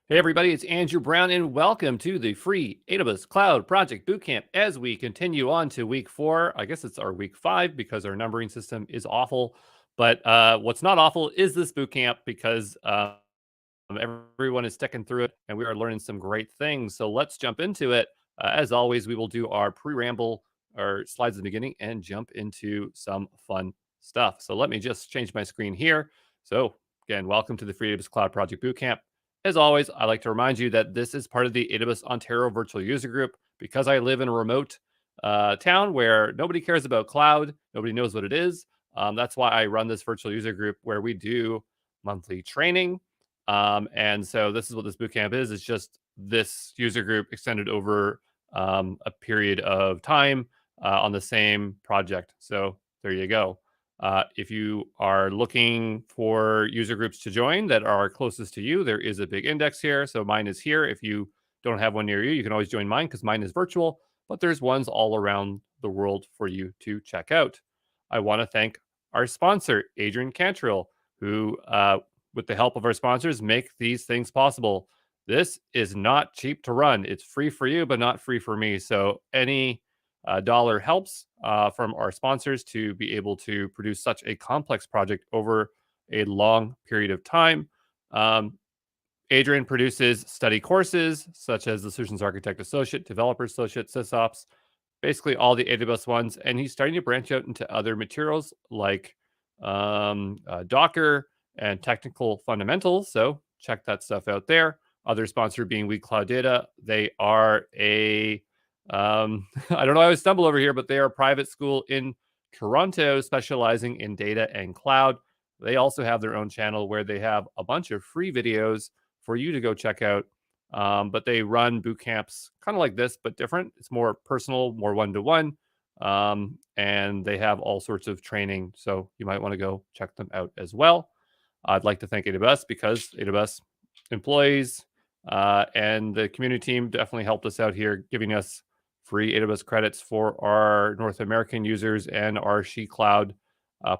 Hey everybody, it's Andrew Brown and welcome to the free AWS Cloud Project Bootcamp as we continue on to week 4. I guess it's our week 5 because our numbering system is awful. But what's not awful is this bootcamp because everyone is sticking through it and we are learning some great things. So let's jump into it. As always, we will do our pre-ramble or slides at the beginning and jump into some fun stuff. So let me just change my screen here. So again, welcome to the free AWS Cloud Project Bootcamp. As always, I like to remind you that this is part of the AWS Ontario Virtual User Group. Because I live in a remote town where nobody cares about cloud, nobody knows what it is. That's why I run this virtual user group where we do monthly training. And so this is what this bootcamp is. It's just this user group extended over a period of time on the same project. So there you go. If you are looking for user groups to join that are closest to you, there is a big index here. So mine is here. If you don't have one near you, you can always join mine because mine is virtual, but there's ones all around the world for you to check out. I want to thank our sponsor, Adrian Cantrell, who, with the help of our sponsors, make these things possible. This is not cheap to run. It's free for you, but not free for me. So any dollar helps from our sponsors to be able to produce such a complex project over a long period of time. Adrian produces study courses such as the Solutions Architect Associate, Developer Associate, SysOps, basically all the AWS ones. And he's starting to branch out into other materials like Docker and technical fundamentals. So check that stuff out there. Other sponsor being Weak Cloud Data. They are a I don't know how I stumble over here, but they are a private school in Toronto specializing in data and cloud. They also have their own channel where they have a bunch of free videos for you to go check out. But they run boot camps kind of like this, but different. It's more personal, more one-to-one. And they have all sorts of training. So you might want to go check them out as well. I'd like to thank AWS because AWS employees and the community team definitely helped us out here, giving us free AWS credits for our North American users and our She Cloud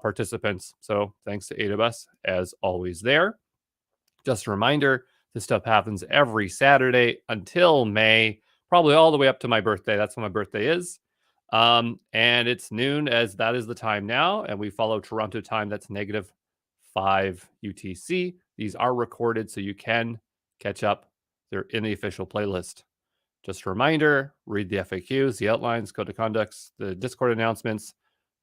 participants. So thanks to AWS as always there. Just a reminder, this stuff happens every Saturday until May, probably all the way up to my birthday. That's when my birthday is. And it's noon as that is the time now. And we follow Toronto time. That's -5 UTC. These are recorded so you can catch up. They're in the official playlist. Just a reminder, read the FAQs, the outlines, code of conducts, the Discord announcements.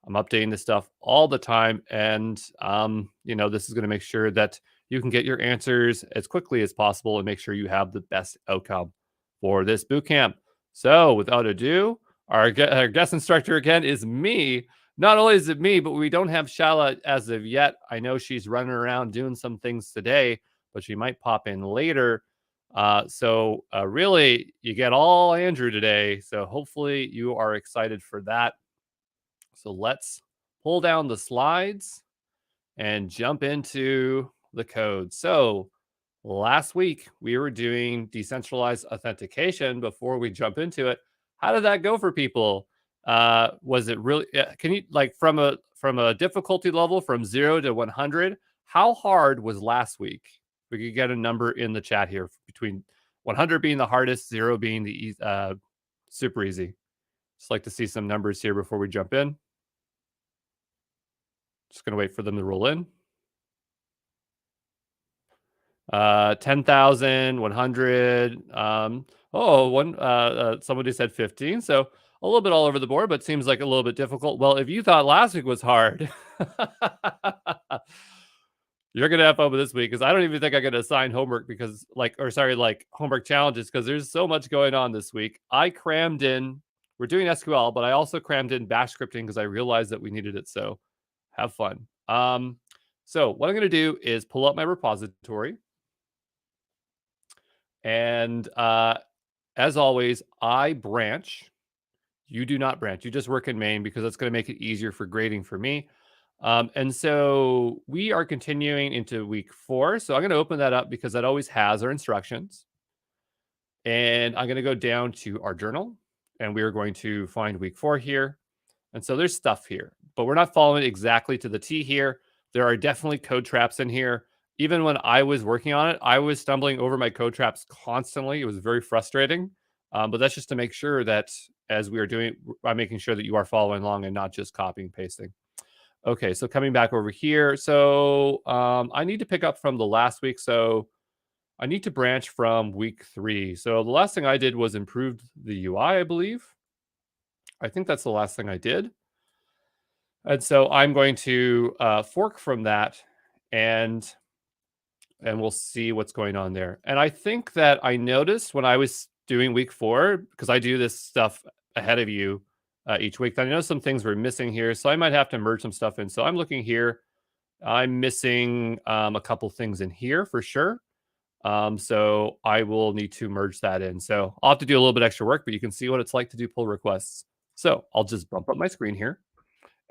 I'm updating this stuff all the time. And, this is going to make sure that you can get your answers as quickly as possible and make sure you have the best outcome for this bootcamp. So without ado, our guest instructor again is me. Not only is it me, but we don't have Shala as of yet. I know she's running around doing some things today, but she might pop in later. So really, you get all Andrew today. So hopefully you are excited for that. So let's pull down the slides and jump into the code. So last week we were doing decentralized authentication. Before we jump into it, how did that go for people? Was it really? Can you from a difficulty level from 0 to 100? How hard was last week? We could get a number in the chat here between 100 being the hardest, 0 being the super easy. Just like to see some numbers here before we jump in. Just going to wait for them to roll in. 10,000, 100. Somebody said 15. So a little bit all over the board, but seems like a little bit difficult. Well, if you thought last week was hard, you're going to have fun with this week because I don't even think I'm going to assign homework homework challenges because there's so much going on this week. I crammed in, we're doing SQL, but I also crammed in bash scripting because I realized that we needed it. So have fun. So what I'm going to do is pull up my repository. And as always, I branch. You do not branch. You just work in main because that's going to make it easier for grading for me. And so we are continuing into week 4. So I'm going to open that up because that always has our instructions. And I'm going to go down to our journal. And we are going to find week 4 here. And so there's stuff here. But we're not following exactly to the T here. There are definitely code traps in here. even when I was working on it, I was stumbling over my code traps constantly. It was very frustrating. But that's just to make sure that as we are doing, I'm making sure that you are following along and not just copying pasting. Okay, so coming back over here. So I need to pick up from the last week. So I need to branch from week 3. So the last thing I did was improved the UI, I believe. I think that's the last thing I did. And so I'm going to fork from that and we'll see what's going on there. And I think that I noticed when I was doing week 4, because I do this stuff ahead of you each week, that I know some things were missing here. So I might have to merge some stuff in. So I'm looking here. I'm missing a couple things in here for sure. So I will need to merge that in. So I'll have to do a little bit extra work, but you can see what it's like to do pull requests. So I'll just bump up my screen here.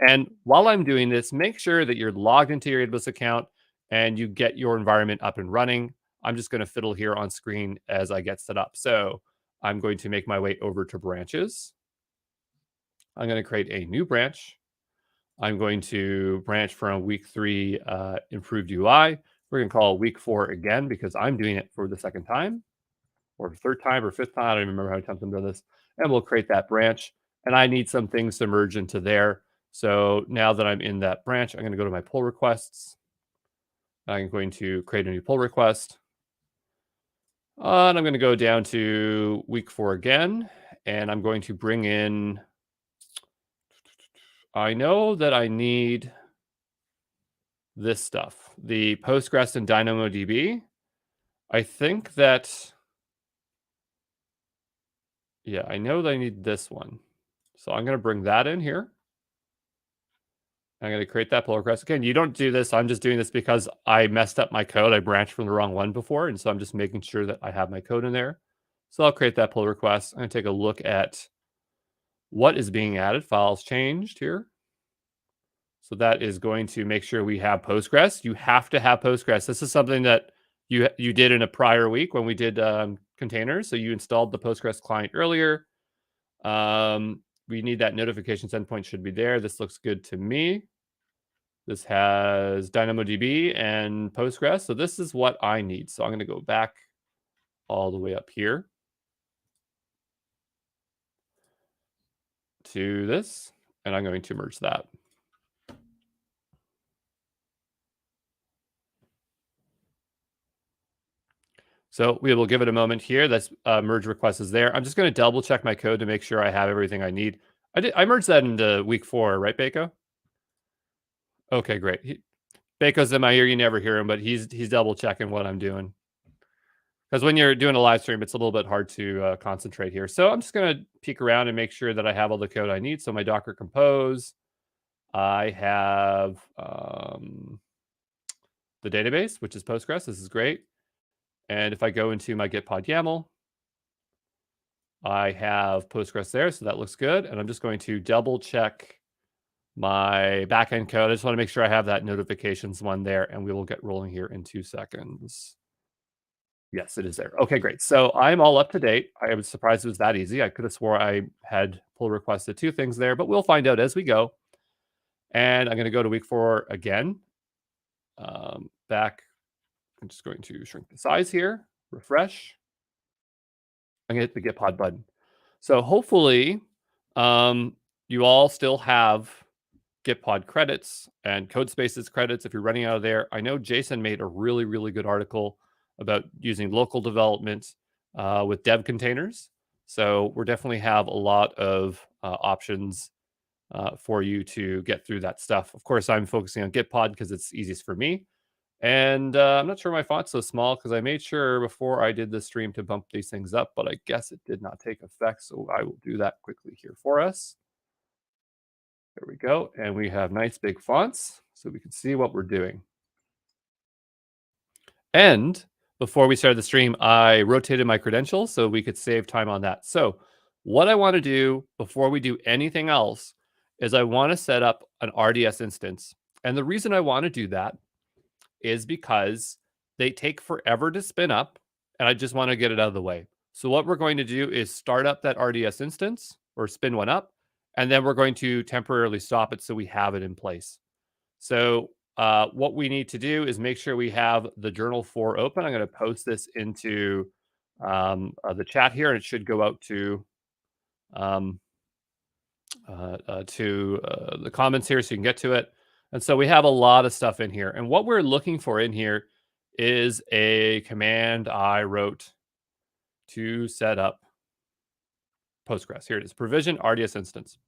And while I'm doing this, make sure that you're logged into your AWS account and you get your environment up and running. I'm just going to fiddle here on screen as I get set up. So I'm going to make my way over to branches. I'm going to create a new branch. I'm going to branch from week 3 improved UI. We're going to call week 4 again because I'm doing it for the second time or third time or fifth time. I don't even remember how many times I've done this. And we'll create that branch. And I need some things to merge into there. So now that I'm in that branch, I'm going to go to my pull requests. I'm going to create a new pull request. And I'm going to go down to week 4 again. And I'm going to bring in, I know that I need this stuff, the Postgres and DynamoDB. I think that, yeah, I know that I need this one. So I'm going to bring that in here. I'm going to create that pull request. Again, you don't do this. I'm just doing this because I messed up my code. I branched from the wrong one before. And so I'm just making sure that I have my code in there. So I'll create that pull request. I'm going to take a look at what is being added. Files changed here. So that is going to make sure we have Postgres. You have to have Postgres. This is something that you did in a prior week when we did containers. So you installed the Postgres client earlier. We need that notifications endpoint should be there. This looks good to me. This has DynamoDB and Postgres. So this is what I need. So I'm going to go back all the way up here to this, and I'm going to merge that. So we will give it a moment here. That's merge request is there. I'm just going to double check my code to make sure I have everything I need. I merged that into week 4, right, Bako? Okay, great. Bako's in my ear. You never hear him, but he's double checking what I'm doing. Because when you're doing a live stream, it's a little bit hard to concentrate here. So I'm just going to peek around and make sure that I have all the code I need. So my Docker Compose, I have the database, which is Postgres. This is great. And if I go into my Git pod YAML, I have Postgres there. So that looks good. And I'm just going to double check my backend code. I just want to make sure I have that notifications one there, and we will get rolling here in 2 seconds. Yes, it is there. Okay, great. So I'm all up to date. I was surprised it was that easy. I could have swore I had pull requested 2 things there, but we'll find out as we go. And I'm going to go to week 4 again. Back, I'm just going to shrink the size here, refresh. I'm going to hit the Git pod button. So hopefully you all still have Git pod credits and code spaces credits if you're running out of there. I know Jason made a really, really good article about using local development with dev containers. So we definitely have a lot of options for you to get through that stuff. Of course, I'm focusing on Git pod because it's easiest for me. And I'm not sure my font's so small because I made sure before I did the stream to bump these things up, but I guess it did not take effect. So I will do that quickly here for us. There we go. And we have nice big fonts so we can see what we're doing. And before we started the stream, I rotated my credentials so we could save time on that. So what I want to do before we do anything else is I want to set up an RDS instance. And the reason I want to do that is because they take forever to spin up, and I just want to get it out of the way. So what we're going to do is start up that RDS instance or spin one up, and then we're going to temporarily stop it so we have it in place. So what we need to do is make sure we have the journal 4 open. I'm going to post this into the chat here, and it should go out um, to the comments here so you can get to it. And so we have a lot of stuff in here. And what we're looking for in here is a command I wrote to set up Postgres. Here it is, provision RDS instance.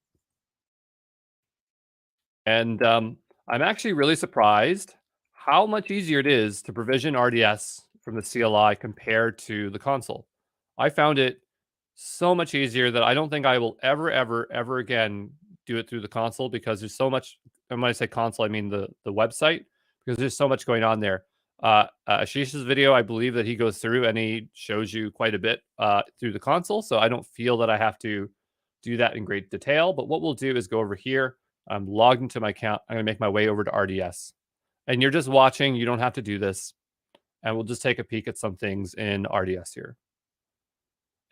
And I'm actually really surprised how much easier it is to provision RDS from the CLI compared to the console. I found it so much easier that I don't think I will ever again do it through the console because there's so much. And when I say console, I mean the website because there's so much going on there. Ashish's video, I believe that he goes through and he shows you quite a bit through the console. So I don't feel that I have to do that in great detail. But what we'll do is go over here. I'm logged into my account. I'm going to make my way over to RDS. And you're just watching. You don't have to do this. And we'll just take a peek at some things in RDS here.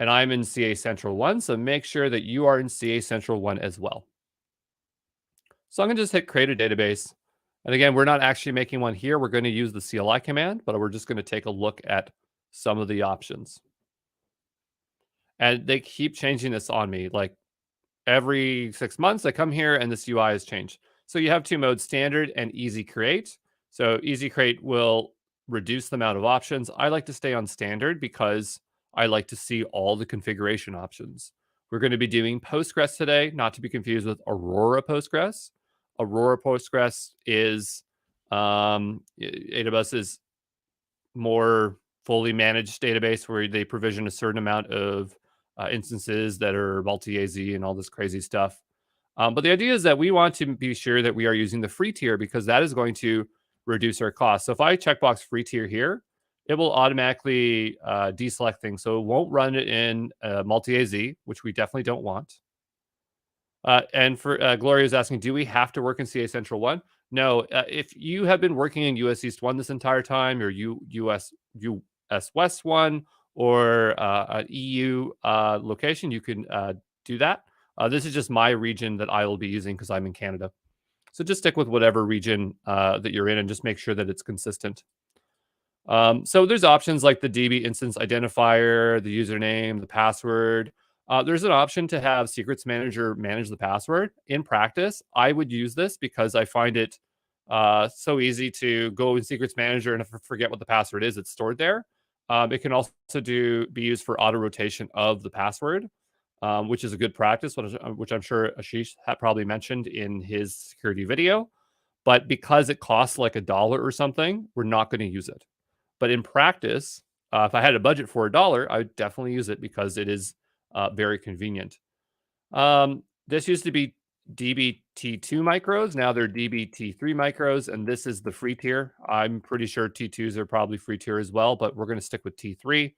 And I'm in CA Central 1, so make sure that you are in CA Central 1 as well. So I'm going to just hit create a database. And again, we're not actually making one here. We're going to use the CLI command, but we're just going to take a look at some of the options. And they keep changing this on me. Like every 6 months, I come here and this UI has changed. So you have two modes, standard and easy create. So easy create will reduce the amount of options. I like to stay on standard because I like to see all the configuration options. We're going to be doing Postgres today, not to be confused with Aurora Postgres. Aurora Postgres is AWS's more fully managed database where they provision a certain amount of instances that are multi-AZ and all this crazy stuff. But the idea is that we want to be sure that we are using the free tier because that is going to reduce our cost. So if I checkbox free tier here, it will automatically deselect things. So it won't run it in multi-AZ, which we definitely don't want. And for Gloria is asking, do we have to work in CA Central 1? No, if you have been working in US East 1 this entire time, or US West 1, or an EU location, you can do that. This is just my region that I will be using because I'm in Canada. So just stick with whatever region that you're in and just make sure that it's consistent. So there's options like the DB instance identifier, the username, the password. There's an option to have Secrets Manager manage the password. In practice, I would use this because I find it so easy to go in Secrets Manager and if I forget what the password is, it's stored there. It can also be used for auto rotation of the password, which is a good practice, which I'm sure Ashish had probably mentioned in his security video. But because it costs like $1 or something, we're not going to use it. But in practice, if I had a budget for $1, I would definitely use it because it is very convenient. This used to be DBT2 micros. Now they're DBT3 micros, and this is the free tier. I'm pretty sure T2s are probably free tier as well, but we're going to stick with T3.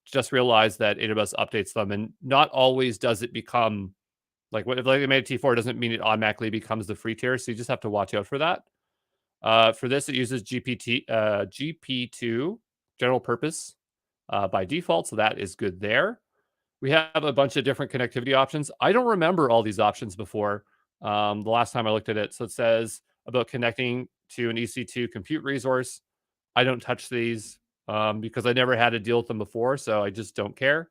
Just realize that AWS updates them, and not always does it become like if they made a T4 doesn't mean it automatically becomes the free tier. So you just have to watch out for that. For this, it uses GP2 general purpose by default, so that is good there. We have a bunch of different connectivity options. I don't remember all these options before the last time I looked at it. So it says about connecting to an EC2 compute resource. I don't touch these because I never had to deal with them before, so I just don't care.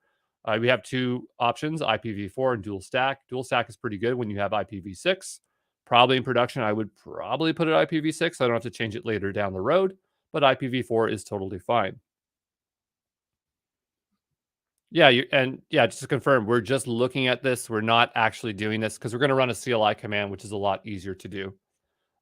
We have two options, IPv4 and dual stack. Dual stack is pretty good when you have IPv6. Probably in production, I would probably put it IPv6. So I don't have to change it later down the road, but IPv4 is totally fine. Yeah, just to confirm, we're just looking at this. We're not actually doing this because we're going to run a CLI command, which is a lot easier to do.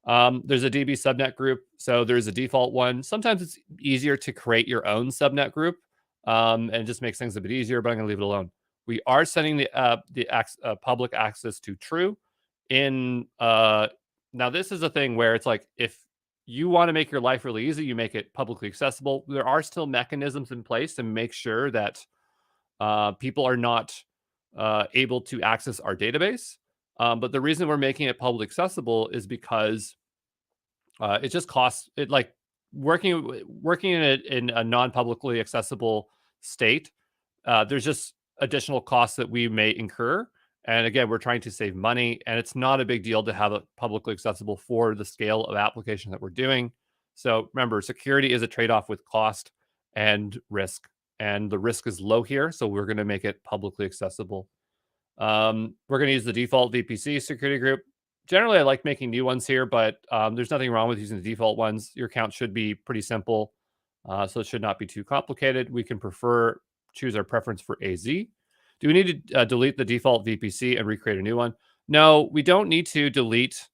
There's a DB subnet group, so there's a default one. Sometimes it's easier to create your own subnet group, and it just makes things a bit easier, but I'm going to leave it alone. We are setting the public access to true. Now this is a thing where it's like if you want to make your life really easy, you make it publicly accessible. There are still mechanisms in place to make sure that people are not able to access our database. But the reason we're making it public accessible is because it just costs it like working in a non-publicly accessible state. There's just additional costs that we may incur, And again, we're trying to save money, and it's not a big deal to have it publicly accessible for the scale of application that we're doing. So remember, security is a trade-off with cost and risk, and the risk is low here, so we're going to make it publicly accessible. We're going to use the default VPC security group. Generally, I like making new ones here, but there's nothing wrong with using the default ones. Your account should be pretty simple, so it should not be too complicated. We can choose our preference for AZ. Do we need to delete the default VPC and recreate a new one? No, we don't need to delete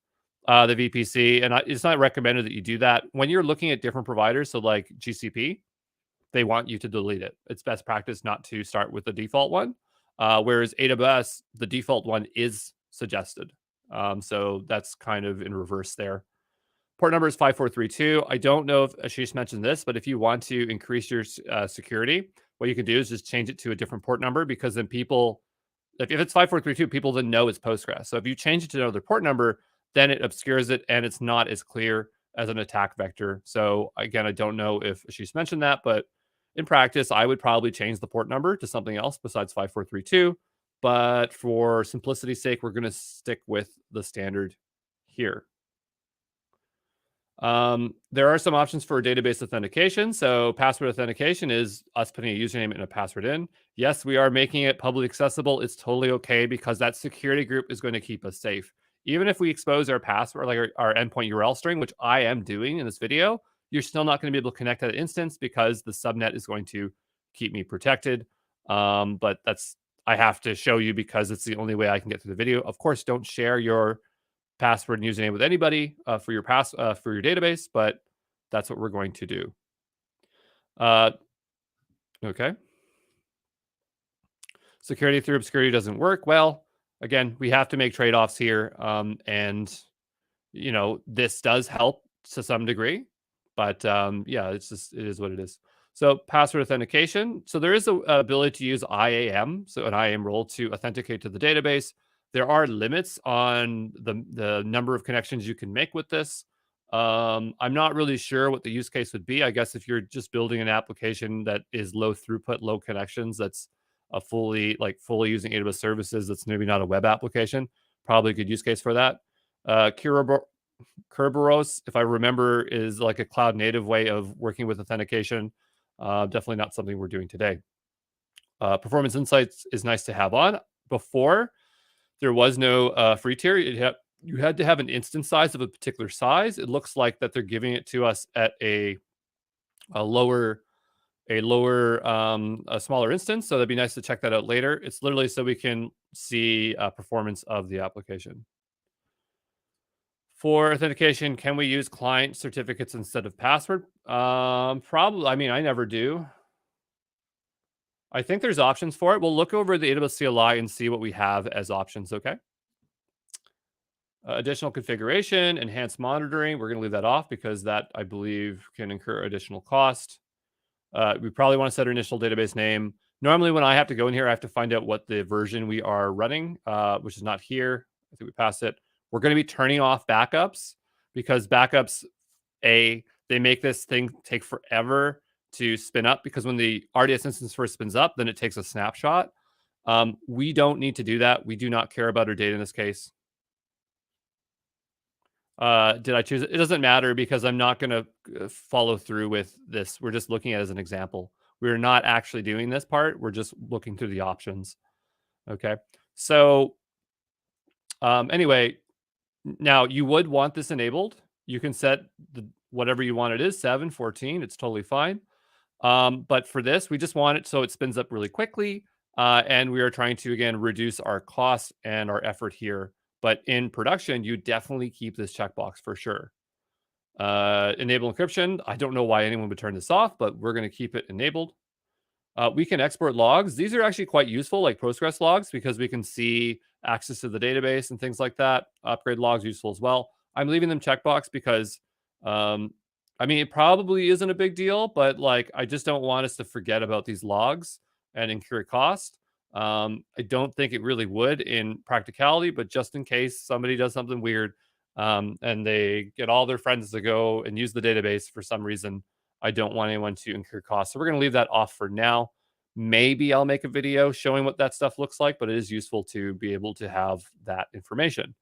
the VPC, and it's not recommended that you do that. When you're looking at different providers, so like GCP, they want you to delete it. It's best practice not to start with the default one. Whereas AWS, the default one is suggested. So that's kind of in reverse there. Port number is 5432. I don't know if Ashish mentioned this, but if you want to increase your security, what you can do is just change it to a different port number, because then people, if it's 5432, people then know it's Postgres. So if you change it to another port number, then it obscures it and it's not as clear as an attack vector. So again, I don't know if Ashish mentioned that, but in practice, I would probably change the port number to something else besides 5432. But for simplicity's sake, we're going to stick with the standard here. There are some options for database authentication. So password authentication is us putting a username and a password in. Yes, we are making it publicly accessible. It's totally okay, because that security group is going to keep us safe. Even if we expose our password, like our endpoint URL string, which I am doing in this video, you're still not going to be able to connect to that instance, because the subnet is going to keep me protected. But I have to show you because it's the only way I can get through the video. Of course, don't share your password and username with anybody for your database, but that's what we're going to do. Okay. Security through obscurity doesn't work. Well, again, we have to make trade-offs here, and this does help to some degree, but yeah, it is what it is. So password authentication. So there is a ability to use IAM, so an IAM role, to authenticate to the database. There are limits on the number of connections you can make with this. I'm not really sure what the use case would be. I guess if you're just building an application that is low throughput, low connections, that's fully using AWS services, that's maybe not a web application, probably a good use case for that. Kerberos, if I remember, is like a cloud native way of working with authentication. Definitely not something we're doing today. Performance Insights is nice to have on. Before, there was no free tier. You had to have an instance size of a particular size. It looks like that they're giving it to us at a smaller instance. So that'd be nice to check that out later. It's literally so we can see performance of the application. For authentication, can we use client certificates instead of password? Probably. I mean, I never do. I think there's options for it. We'll look over the AWS CLI and see what we have as options, okay? Additional configuration, enhanced monitoring. We're going to leave that off because that, I believe, can incur additional cost. We probably want to set our initial database name. Normally, when I have to go in here, I have to find out what the version we are running, which is not here. I think we passed it. We're going to be turning off backups, because backups, they make this thing take forever to spin up, because when the RDS instance first spins up, then it takes a snapshot. We don't need to do that. We do not care about our data in this case. Did I choose it? It doesn't matter, because I'm not going to follow through with this. We're just looking at it as an example. We're not actually doing this part. We're just looking through the options. Okay. So anyway, now you would want this enabled. You can set whatever you want it is, 7, 14. It's totally fine. But for this, we just want it so it spins up really quickly. And we are trying to, again, reduce our cost and our effort here. But in production, you definitely keep this checkbox for sure. Enable encryption. I don't know why anyone would turn this off, but we're going to keep it enabled. We can export logs. These are actually quite useful, like Postgres logs, because we can see access to the database and things like that. Upgrade logs useful as well. I'm leaving them checkbox because, I mean, it probably isn't a big deal, but like, I just don't want us to forget about these logs and incur cost. I don't think it really would in practicality, but just in case somebody does something weird and they get all their friends to go and use the database for some reason, I don't want anyone to incur costs. So we're going to leave that off for now. Maybe I'll make a video showing what that stuff looks like, but it is useful to be able to have that information.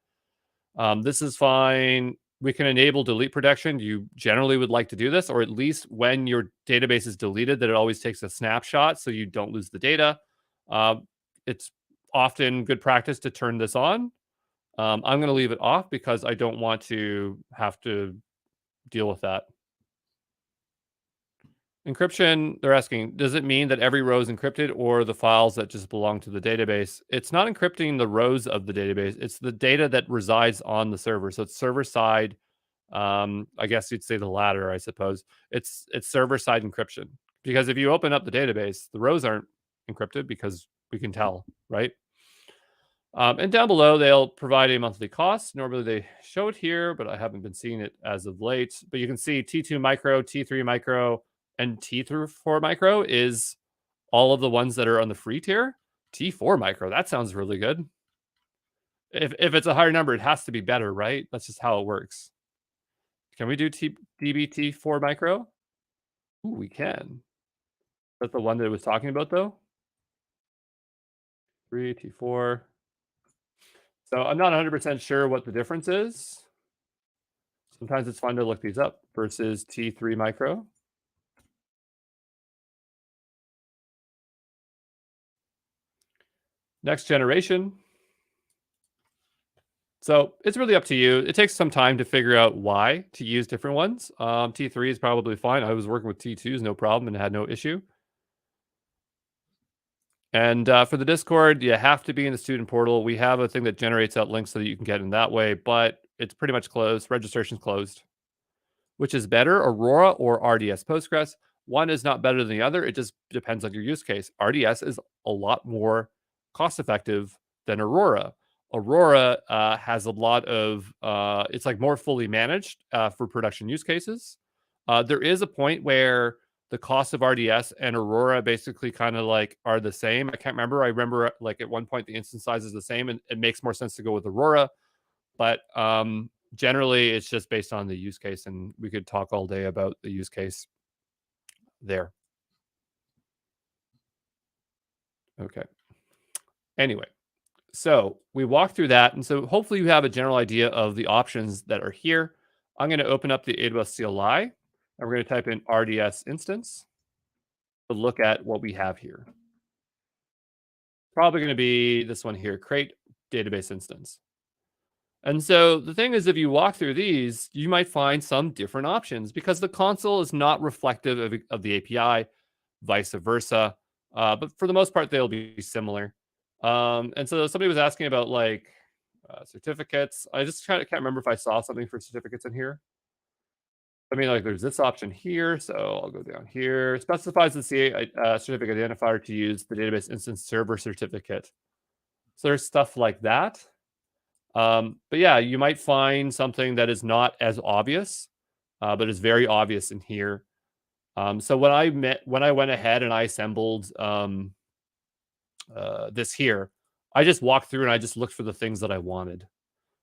This is fine. We can enable delete protection. You generally would like to do this, or at least when your database is deleted, that it always takes a snapshot so you don't lose the data. It's often good practice to turn this on. I'm going to leave it off because I don't want to have to deal with that. Encryption, they're asking, does it mean that every row is encrypted or the files that just belong to the database? It's not encrypting the rows of the database. It's the data that resides on the server. So it's server side. I guess you'd say the latter, I suppose. It's server side encryption. Because if you open up the database, the rows aren't encrypted because we can tell, right? And down below, they'll provide a monthly cost. Normally they show it here, but I haven't been seeing it as of late. But you can see T2 micro, T3 micro, and T4 micro is all of the ones that are on the free tier. T4 micro, that sounds really good. If it's a higher number, it has to be better, right? That's just how it works. Can we do DBT4 micro? Ooh, we can. Is that the one that it was talking about, though? 3, T4. So I'm not 100% sure what the difference is. Sometimes it's fun to look these up versus T3 micro. Next generation. So it's really up to you. It takes some time to figure out why to use different ones. T3 is probably fine. I was working with T2s, no problem, and had no issue. And for the Discord, you have to be in the student portal. We have a thing that generates out links so that you can get in that way, but it's pretty much closed. Registration's closed. Which is better, Aurora or RDS Postgres? One is not better than the other. It just depends on your use case. RDS is a lot more cost effective than Aurora. Aurora has a lot of, it's like more fully managed for production use cases. There is a point where the cost of RDS and Aurora basically kind of like are the same. I can't remember. I remember like at one point the instance size is the same and it makes more sense to go with Aurora. But generally, it's just based on the use case, and we could talk all day about the use case there. Okay. Anyway, so we walked through that, and so hopefully you have a general idea of the options that are here. I'm going to open up the AWS CLI, and we're going to type in RDS instance to look at what we have here. Probably going to be this one here, create database instance. And so the thing is, if you walk through these, you might find some different options because the console is not reflective of the API, vice versa. But for the most part, they'll be similar. And so somebody was asking about like certificates. I just can't remember if I saw something for certificates in here. I mean, like there's this option here. So I'll go down here. Specifies the certificate identifier to use the database instance server certificate. So there's stuff like that. But yeah, you might find something that is not as obvious, but is very obvious in here. So when I went ahead and I assembled this here, I just walked through and I just looked for the things that I wanted.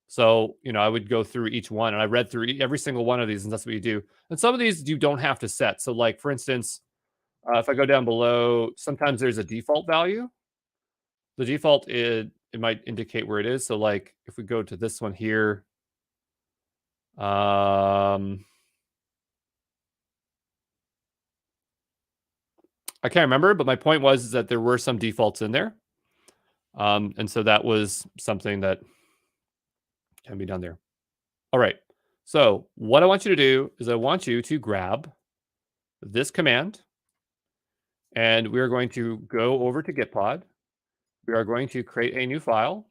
So, you know, I would go through each one and I read through every single one of these, and that's what you do. And some of these you don't have to set. So like, for instance, if I go down below, sometimes there's a default value. The default, it might indicate where it is. So like if we go to this one here, I can't remember, but my point was is that there were some defaults in there. And so that was something that can be done there. All right. So what I want you to do is I want you to grab this command and we are going to go over to Gitpod. We are going to create a new file.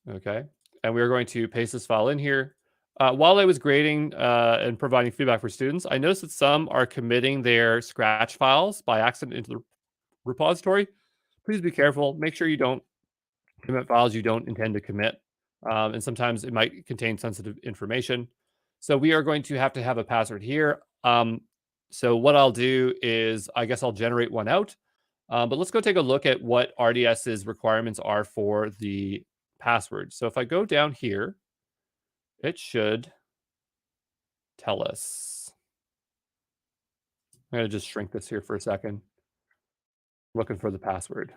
Okay. And we are going to paste this file in here. While I was grading and providing feedback for students, I noticed that some are committing their Scratch files by accident into the repository. Please be careful. Make sure you don't commit files you don't intend to commit. And sometimes it might contain sensitive information. So we are going to have a password here. So what I'll do is I guess I'll generate one out. But let's go take a look at what RDS's requirements are for the password. So if I go down here, it should tell us. I'm going to just shrink this here for a second. Looking for the password.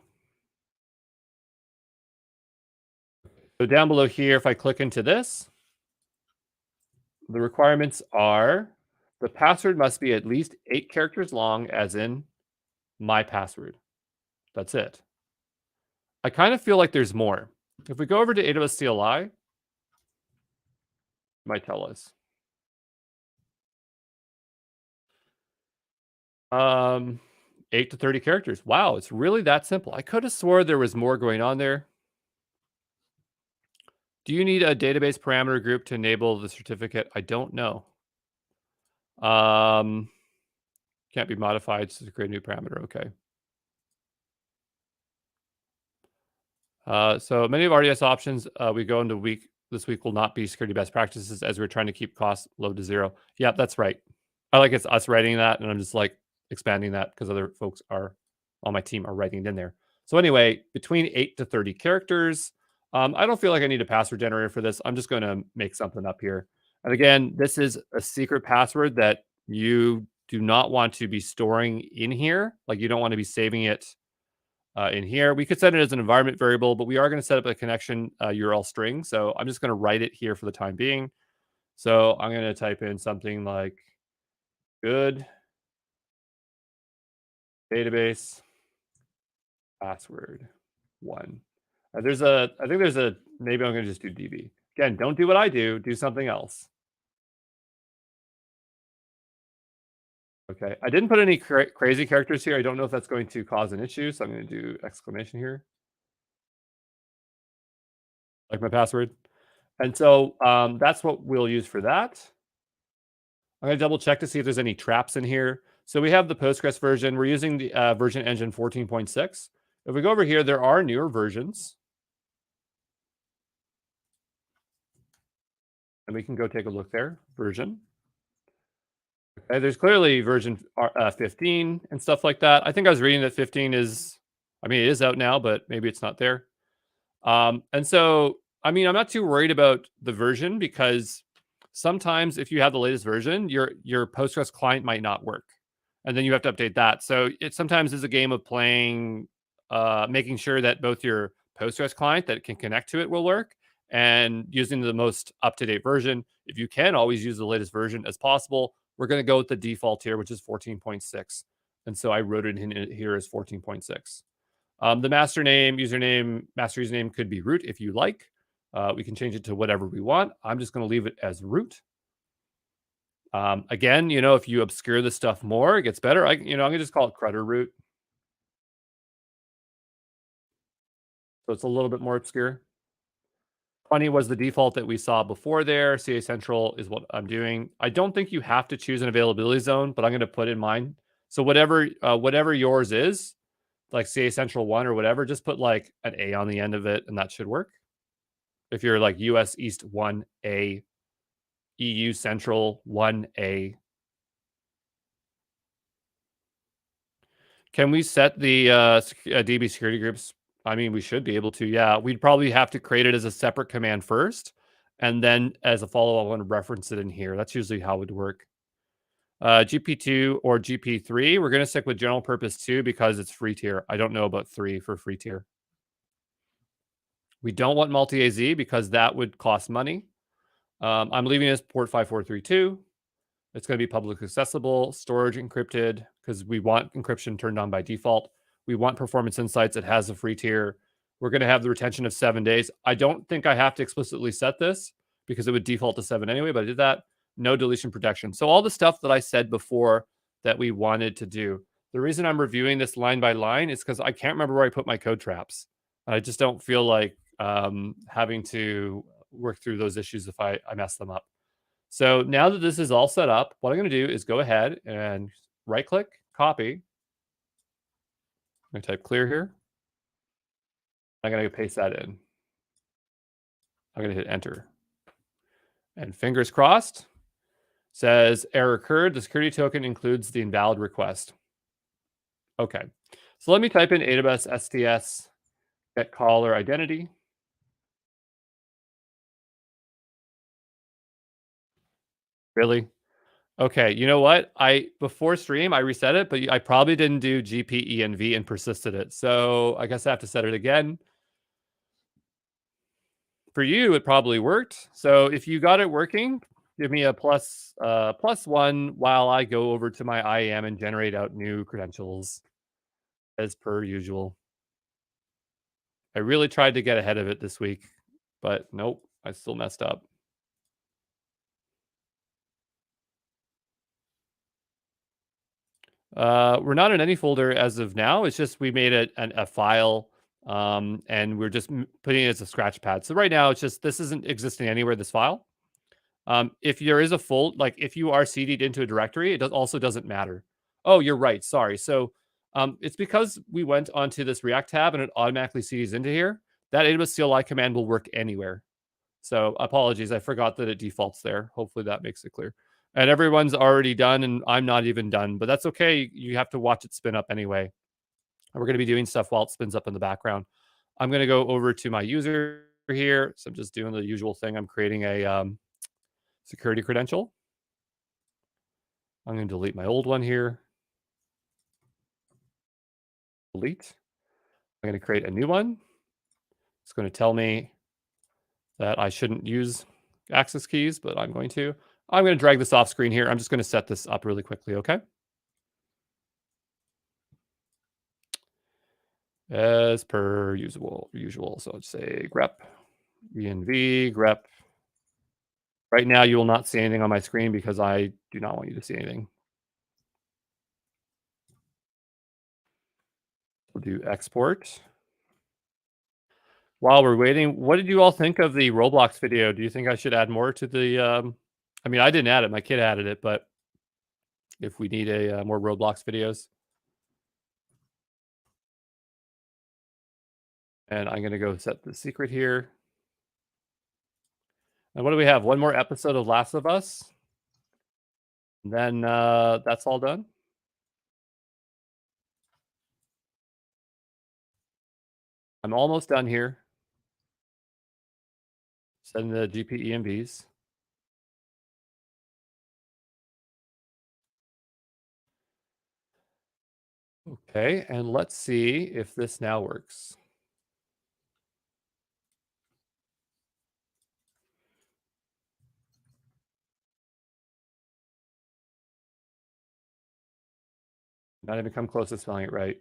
So down below here, if I click into this, the requirements are the password must be at least 8 characters long, as in my password. That's it. I kind of feel like there's more. If we go over to AWS CLI, it might tell us. 8 to 30 characters. Wow, it's really that simple. I could have swore there was more going on there. Do you need a database parameter group to enable the certificate? I don't know. Um, can't be modified to create a new parameter. Okay. So many of RDS options we go into this week will not be security best practices as we're trying to keep costs low to zero. Yeah, that's right. I like it's us writing that, and I'm just like expanding that because other folks are on my team are writing it in there. So anyway, between 8 to 30 characters. I don't feel like I need a password generator for this. I'm just going to make something up here. And again, this is a secret password that you do not want to be storing in here. Like you don't want to be saving it in here. We could set it as an environment variable, but we are going to set up a connection URL string. So I'm just going to write it here for the time being. So I'm going to type in something like good database password 1. I think there's a, maybe I'm going to just do DB. Again, don't do what I do. Do something else. Okay. I didn't put any crazy characters here. I don't know if that's going to cause an issue. So I'm going to do exclamation here, like my password. And so that's what we'll use for that. I'm going to double check to see if there's any traps in here. So we have the Postgres version. We're using the version engine 14.6. If we go over here, there are newer versions. And we can go take a look there. Version. Okay, there's clearly version 15 and stuff like that. I think I was reading that 15 is, I mean, it is out now, but maybe it's not there. And so, I mean, I'm not too worried about the version because sometimes if you have the latest version, your Postgres client might not work, and then you have to update that. So it sometimes is a game of playing, making sure that both your Postgres client that can connect to it will work, and using the most up-to-date version. If you can, always use the latest version as possible. We're going to go with the default here, which is 14.6, and so I wrote it in here as 14.6. The master username could be root if you like. We can change it to whatever we want. I'm just going to leave it as root. Again, if you obscure the stuff more, it gets better. I'm going to just call it credder root. So it's a little bit more obscure. 20 was the default that we saw before there. CA Central is what I'm doing. I don't think you have to choose an availability zone, but I'm going to put in mine. So whatever yours is, like CA Central 1 or whatever, just put like an A on the end of it, and that should work. If you're like US East 1A, EU Central 1A. Can we set the DB security groups? I mean, we should be able to. Yeah, we'd probably have to create it as a separate command first, and then as a follow-up, I want to reference it in here. That's usually how it would work. GP2 or GP3, we're going to stick with general purpose 2 because it's free tier. I don't know about 3 for free tier. We don't want multi-AZ because that would cost money. I'm leaving this port 5432. It's going to be publicly accessible, storage encrypted, because we want encryption turned on by default. We want performance insights. It has a free tier. We're going to have the retention of 7 days. I don't think I have to explicitly set this because it would default to 7 anyway, but I did that. No deletion protection. So all the stuff that I said before that we wanted to do. The reason I'm reviewing this line by line is because I can't remember where I put my code traps. I just don't feel like having to work through those issues if I mess them up. So now that this is all set up, what I'm going to do is go ahead and right click, copy. I'm going to type clear here. I'm going to paste that in. I'm going to hit enter. And fingers crossed, says error occurred. The security token includes the invalid request. Okay. So let me type in AWS STS get caller identity. Really? Okay, you know what? Before stream, I reset it, but I probably didn't do GPENV and persisted it. So I guess I have to set it again. For you, it probably worked. So if you got it working, give me a +1 while I go over to my IAM and generate out new credentials as per usual. I really tried to get ahead of it this week, but nope, I still messed up. We're not in any folder as of now. It's just we made it a file, and we're just putting it as a scratch pad. So right now, it's just this isn't existing anywhere. This file. If there is a like if you are cd'd into a directory, it also doesn't matter. Oh, you're right. Sorry. So it's because we went onto this React tab and it automatically cd's into here. That AWS CLI command will work anywhere. So apologies, I forgot that it defaults there. Hopefully that makes it clear. And everyone's already done, and I'm not even done, but that's okay. You have to watch it spin up anyway. And we're going to be doing stuff while it spins up in the background. I'm going to go over to my user here. So I'm just doing the usual thing. I'm creating a security credential. I'm going to delete my old one here. Delete. I'm going to create a new one. It's going to tell me that I shouldn't use access keys, but I'm going to. I'm going to drag this off screen here. I'm just going to set this up really quickly, okay? As per usual. So let's say grep, env, grep. Right now, you will not see anything on my screen because I do not want you to see anything. We'll do export. While we're waiting, what did you all think of the Roblox video? Do you think I should add more to the? I mean, I didn't add it; my kid added it. But if we need a more Roblox videos, and I'm going to go set the secret here. And what do we have? One more episode of Last of Us. And then that's all done. I'm almost done here. Send the GPEMVs. Okay, and let's see if this now works. Not even come close to spelling it right.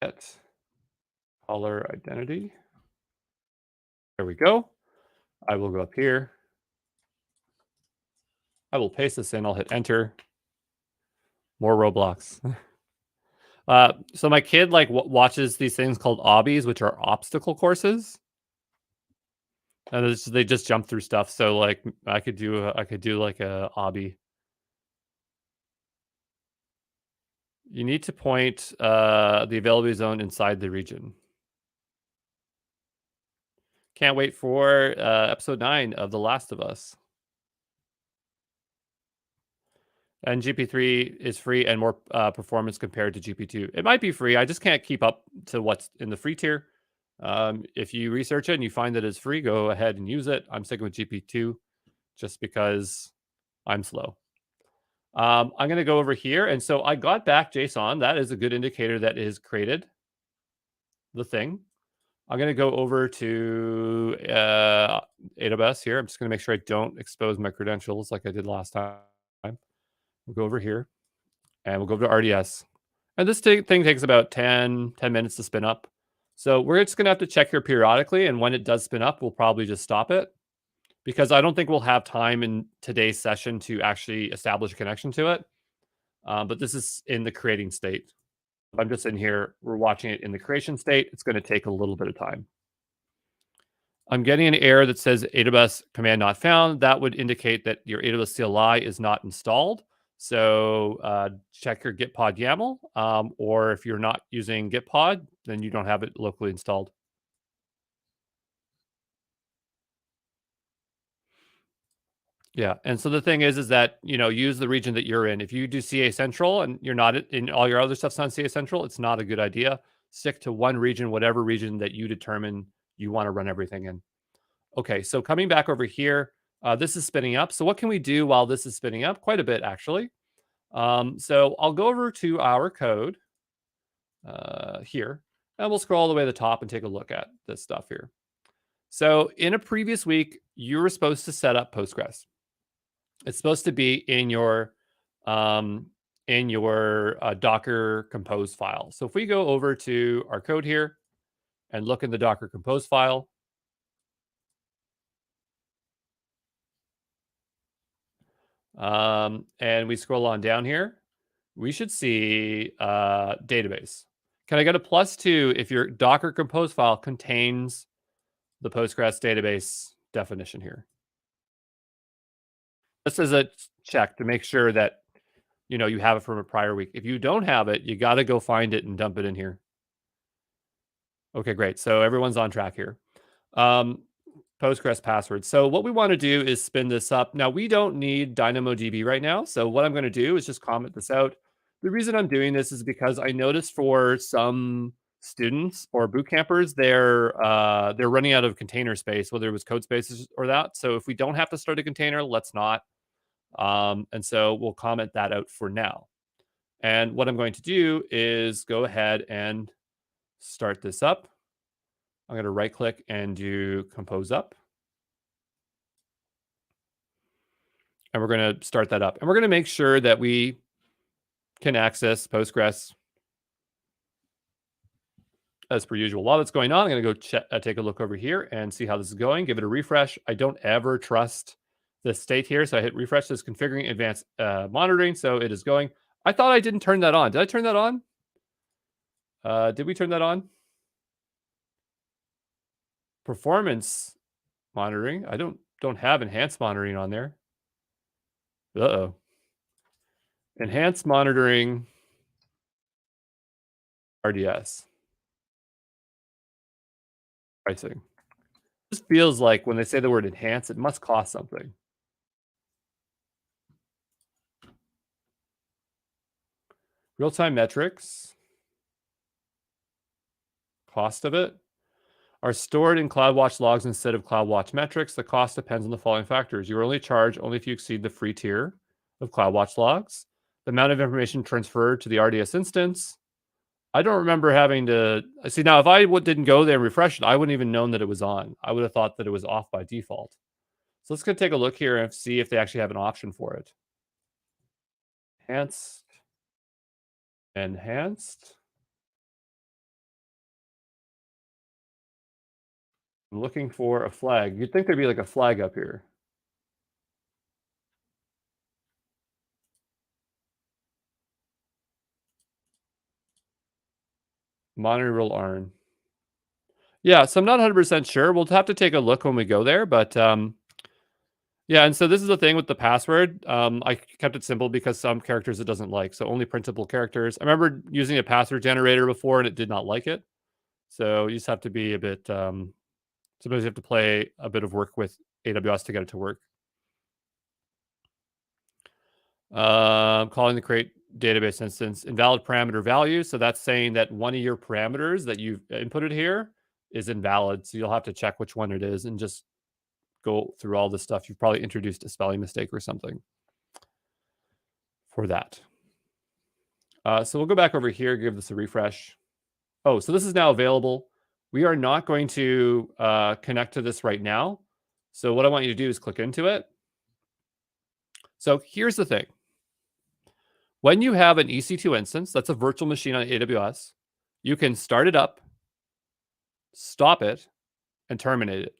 Get caller identity. There we go. I will go up here. I will paste this in. I'll hit enter. More Roblox. So my kid watches these things called obbies, which are obstacle courses, and they just jump through stuff. So like I could do like a obby. You need to point the availability zone inside the region. Can't wait for episode 9 of The Last of Us. And GP3 is free and more performance compared to GP2. It might be free. I just can't keep up to what's in the free tier. If you research it and you find that it's free, go ahead and use it. I'm sticking with GP2 just because I'm slow. I'm going to go over here. And so I got back JSON. That is a good indicator that it has created the thing. I'm going to go over to AWS here. I'm just going to make sure I don't expose my credentials like I did last time. We'll go over here and we'll go over to RDS. And this thing takes about 10 minutes to spin up. So we're just going to have to check here periodically. And when it does spin up, we'll probably just stop it because I don't think we'll have time in today's session to actually establish a connection to it. But this is in the creating state. I'm just in here. We're watching it in the creation state. It's going to take a little bit of time. I'm getting an error that says AWS command not found. That would indicate that your AWS CLI is not installed. So check your Git pod YAML, or if you're not using Git pod, then you don't have it locally installed. Yeah, and so the thing is that, use the region that you're in. If you do CA Central and you're not in all your other stuff's on CA Central, it's not a good idea. Stick to one region, whatever region that you determine you want to run everything in. Okay, so coming back over here, This is spinning up. So what can we do while this is spinning up? Quite a bit, actually. So I'll go over to our code here, and we'll scroll all the way to the top and take a look at this stuff here. So in a previous week, you were supposed to set up Postgres. It's supposed to be um, in your Docker Compose file. So if we go over to our code here and look in the Docker Compose file, and we scroll on down here, we should see database. Can I get a +2 if your Docker Compose file contains the Postgres database definition here? This is a check to make sure that you have it from a prior week. If you don't have it, you got to go find it and dump it in here. Okay, great. So everyone's on track here. Postgres password. So what we want to do is spin this up. Now we don't need DynamoDB right now. So what I'm going to do is just comment this out. The reason I'm doing this is because I noticed for some students or boot campers, they're running out of container space, whether it was code spaces or that. So if we don't have to start a container, let's not. And so we'll comment that out for now. And what I'm going to do is go ahead and start this up. I'm going to right click and do compose up. And we're going to start that up. And we're going to make sure that we can access Postgres as per usual. While that's going on, I'm going to go take a look over here and see how this is going. Give it a refresh. I don't ever trust the state here. So I hit refresh. This configuring advanced monitoring. So it is going. I thought I didn't turn that on. Did I turn that on? Did we turn that on? Performance monitoring. I don't have enhanced monitoring on there. Uh-oh. Enhanced monitoring RDS. Pricing. This feels like when they say the word enhance, it must cost something. Real-time metrics. Cost of it are stored in CloudWatch logs instead of CloudWatch metrics. The cost depends on the following factors. You are only charged only if you exceed the free tier of CloudWatch logs. The amount of information transferred to the RDS instance. I don't remember having to see. Now, if I didn't go there and refresh it, I wouldn't even known that it was on. I would have thought that it was off by default. So let's go take a look here and see if they actually have an option for it. Enhanced. Enhanced. I'm looking for a flag. You'd think there'd be like a flag up here. Monitor rule ARN. Yeah, so I'm not 100% sure. We'll have to take a look when we go there, but yeah, and so this is the thing with the password. I kept it simple because some characters it doesn't like, so only printable characters. I remember using a password generator before and it did not like it. So you just have to be a bit, sometimes you have to play a bit of work with AWS to get it to work. Calling the create database instance, invalid parameter value. So that's saying that one of your parameters that you've inputted here is invalid. So you'll have to check which one it is and just go through all this stuff. You've probably introduced a spelling mistake or something for that. So we'll go back over here, give this a refresh. Oh, so this is now available. We are not going to connect to this right now. So what I want you to do is click into it. So here's the thing. When you have an EC2 instance, that's a virtual machine on AWS, you can start it up, stop it, and terminate it.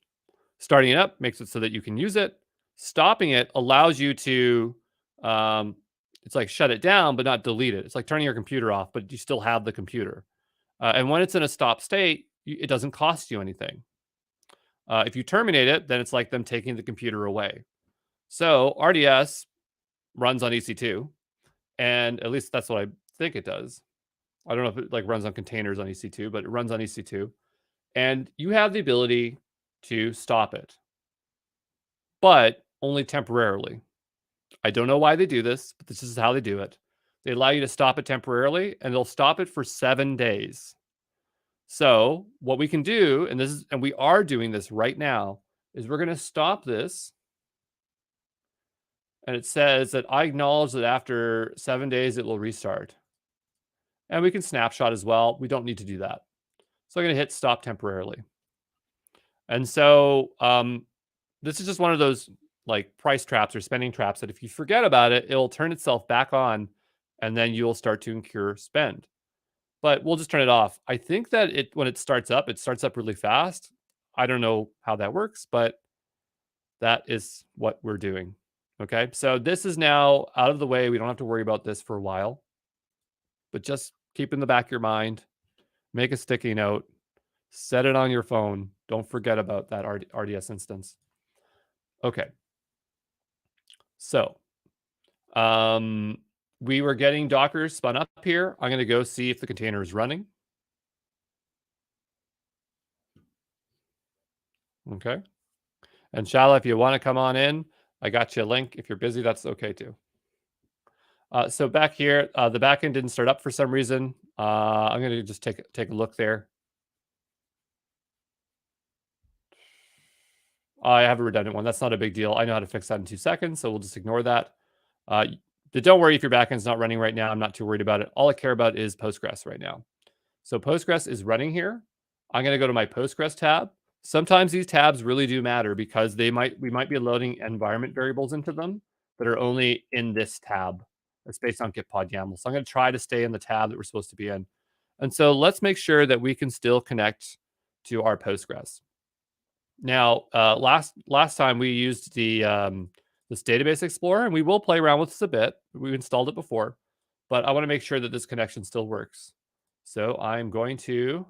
Starting it up makes it so that you can use it. Stopping it allows you to, it's like shut it down, but not delete it. It's like turning your computer off, but you still have the computer. And when it's in a stop state, it doesn't cost you anything. If you terminate it, then it's like them taking the computer away. So RDS runs on EC2. And at least that's what I think it does. I don't know if it like runs on containers on EC2, but it runs on EC2. And you have the ability to stop it, but only temporarily. I don't know why they do this, but this is how they do it. They allow you to stop it temporarily, and they'll stop it for 7 days. So what we can do, and we are doing this right now, is we're going to stop this and it says that I acknowledge that after 7 days, it will restart. And we can snapshot as well. We don't need to do that. So I'm going to hit stop temporarily. And so this is just one of those like price traps or spending traps that if you forget about it, it'll turn itself back on and then you'll start to incur spend. But we'll just turn it off. I think that when it starts up really fast. I don't know how that works, but that is what we're doing. Okay, so this is now out of the way. We don't have to worry about this for a while, but just keep in the back of your mind, make a sticky note, set it on your phone. Don't forget about that RDS instance. Okay, so we were getting Docker spun up here. I'm going to go see if the container is running. Okay. And Shala, if you want to come on in, I got you a link. If you're busy, that's okay too. So back here, the backend didn't start up for some reason. I'm going to just take a look there. I have a redundant one. That's not a big deal. I know how to fix that in 2 seconds, so we'll just ignore that. Don't worry if your backend's not running right now. I'm not too worried about it. All I care about is Postgres right now. So Postgres is running here. I'm going to go to my Postgres tab. Sometimes these tabs really do matter because we might be loading environment variables into them that are only in this tab. It's based on git pod YAML. So I'm going to try to stay in the tab that we're supposed to be in. And so let's make sure that we can still connect to our Postgres. Now, last time we used the this database explorer, and we will play around with this a bit. We've installed it before, but I want to make sure that this connection still works. So I'm going to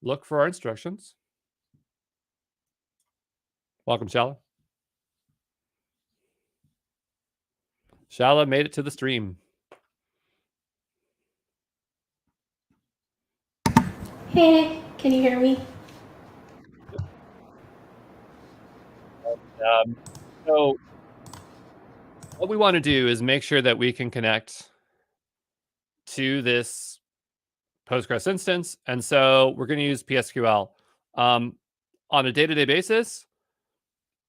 look for our instructions. Welcome, Shala. Shala made it to the stream. Hey, can you hear me? So what we want to do is make sure that we can connect to this Postgres instance. And so we're going to use PSQL. On a day-to-day basis,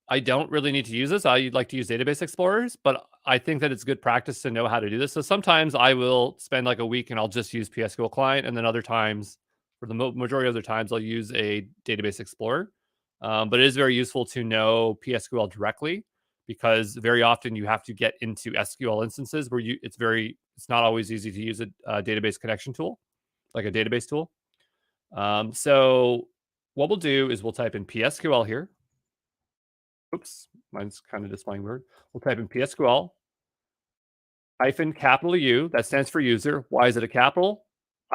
I don't really need to use this. I like to use database explorers, but I think that it's good practice to know how to do this. So sometimes I will spend like a week and I'll just use PSQL client. And then other times, for the majority of the times, I'll use a database explorer. But it is very useful to know PSQL directly because very often you have to get into SQL instances where it's not always easy to use a database connection tool, like a database tool. So what we'll do is we'll type in PSQL here. Oops, mine's kind of displaying weird. We'll type in PSQL -U. That stands for user. Why is it a capital?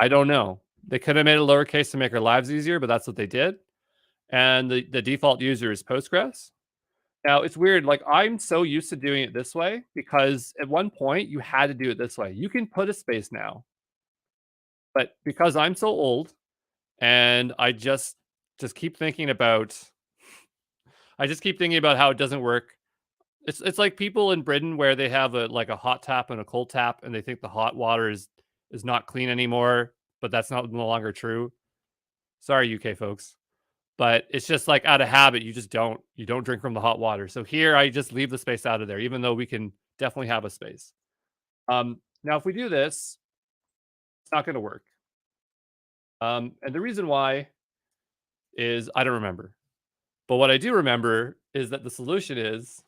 I don't know. They could have made it lowercase to make our lives easier, but that's what they did. And the default user is Postgres. Now, it's weird. Like, I'm so used to doing it this way because at one point you had to do it this way. You can put a space now. But because I'm so old and I just keep thinking about how it doesn't work. It's like people in Britain where they have a hot tap and a cold tap, and they think the hot water is not clean anymore, but that's no longer true. Sorry, UK folks, but it's just like out of habit, you don't drink from the hot water. So here, I just leave the space out of there, even though we can definitely have a space. Now, if we do this, it's not going to work. And the reason why is I don't remember, but what I do remember is that the solution is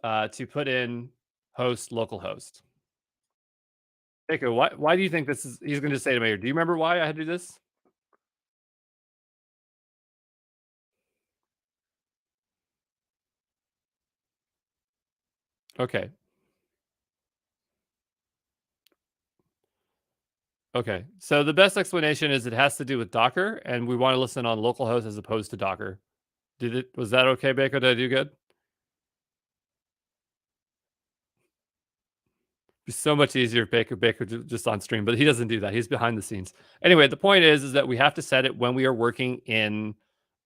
to put in host localhost. Jacob, why do you think this is? He's going to say to me, do you remember why I had to do this? Okay. Okay. So the best explanation is it has to do with Docker, and we want to listen on localhost as opposed to Docker. Was that okay, Baker? Did I do good? Be so much easier if Baker just on stream, but he doesn't do that. He's behind the scenes. Anyway, the point is that we have to set it when we are working in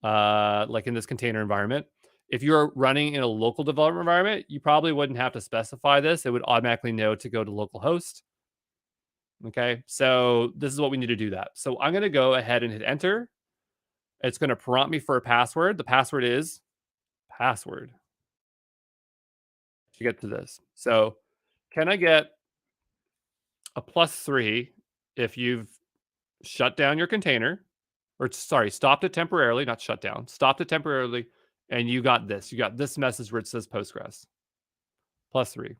like in this container environment. If you're running in a local development environment, you probably wouldn't have to specify this. It would automatically know to go to localhost. Okay, so this is what we need to do that. So I'm going to go ahead and hit enter. It's going to prompt me for a password. The password is password. to get to this. So can I get a +3 if you've shut down your container, or sorry, stopped it temporarily, not shut down, stopped it temporarily, and you got this message where it says Postgres, +3.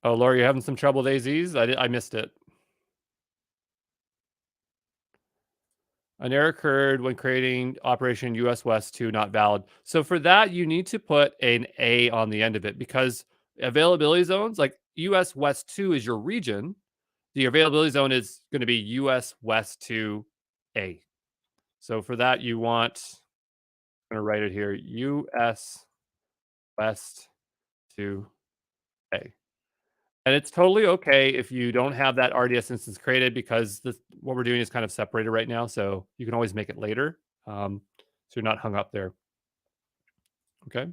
Oh, Laura, you're having some trouble with AZs? I missed it. An error occurred when creating operation US West 2 not valid. So for that, you need to put an A on the end of it because availability zones, like US West 2 is your region. The availability zone is going to be US West 2 A. So for that, you want, I'm going to write it here, US West 2 A. And it's totally okay if you don't have that RDS instance created because what we're doing is kind of separated right now. So you can always make it later. So you're not hung up there. Okay.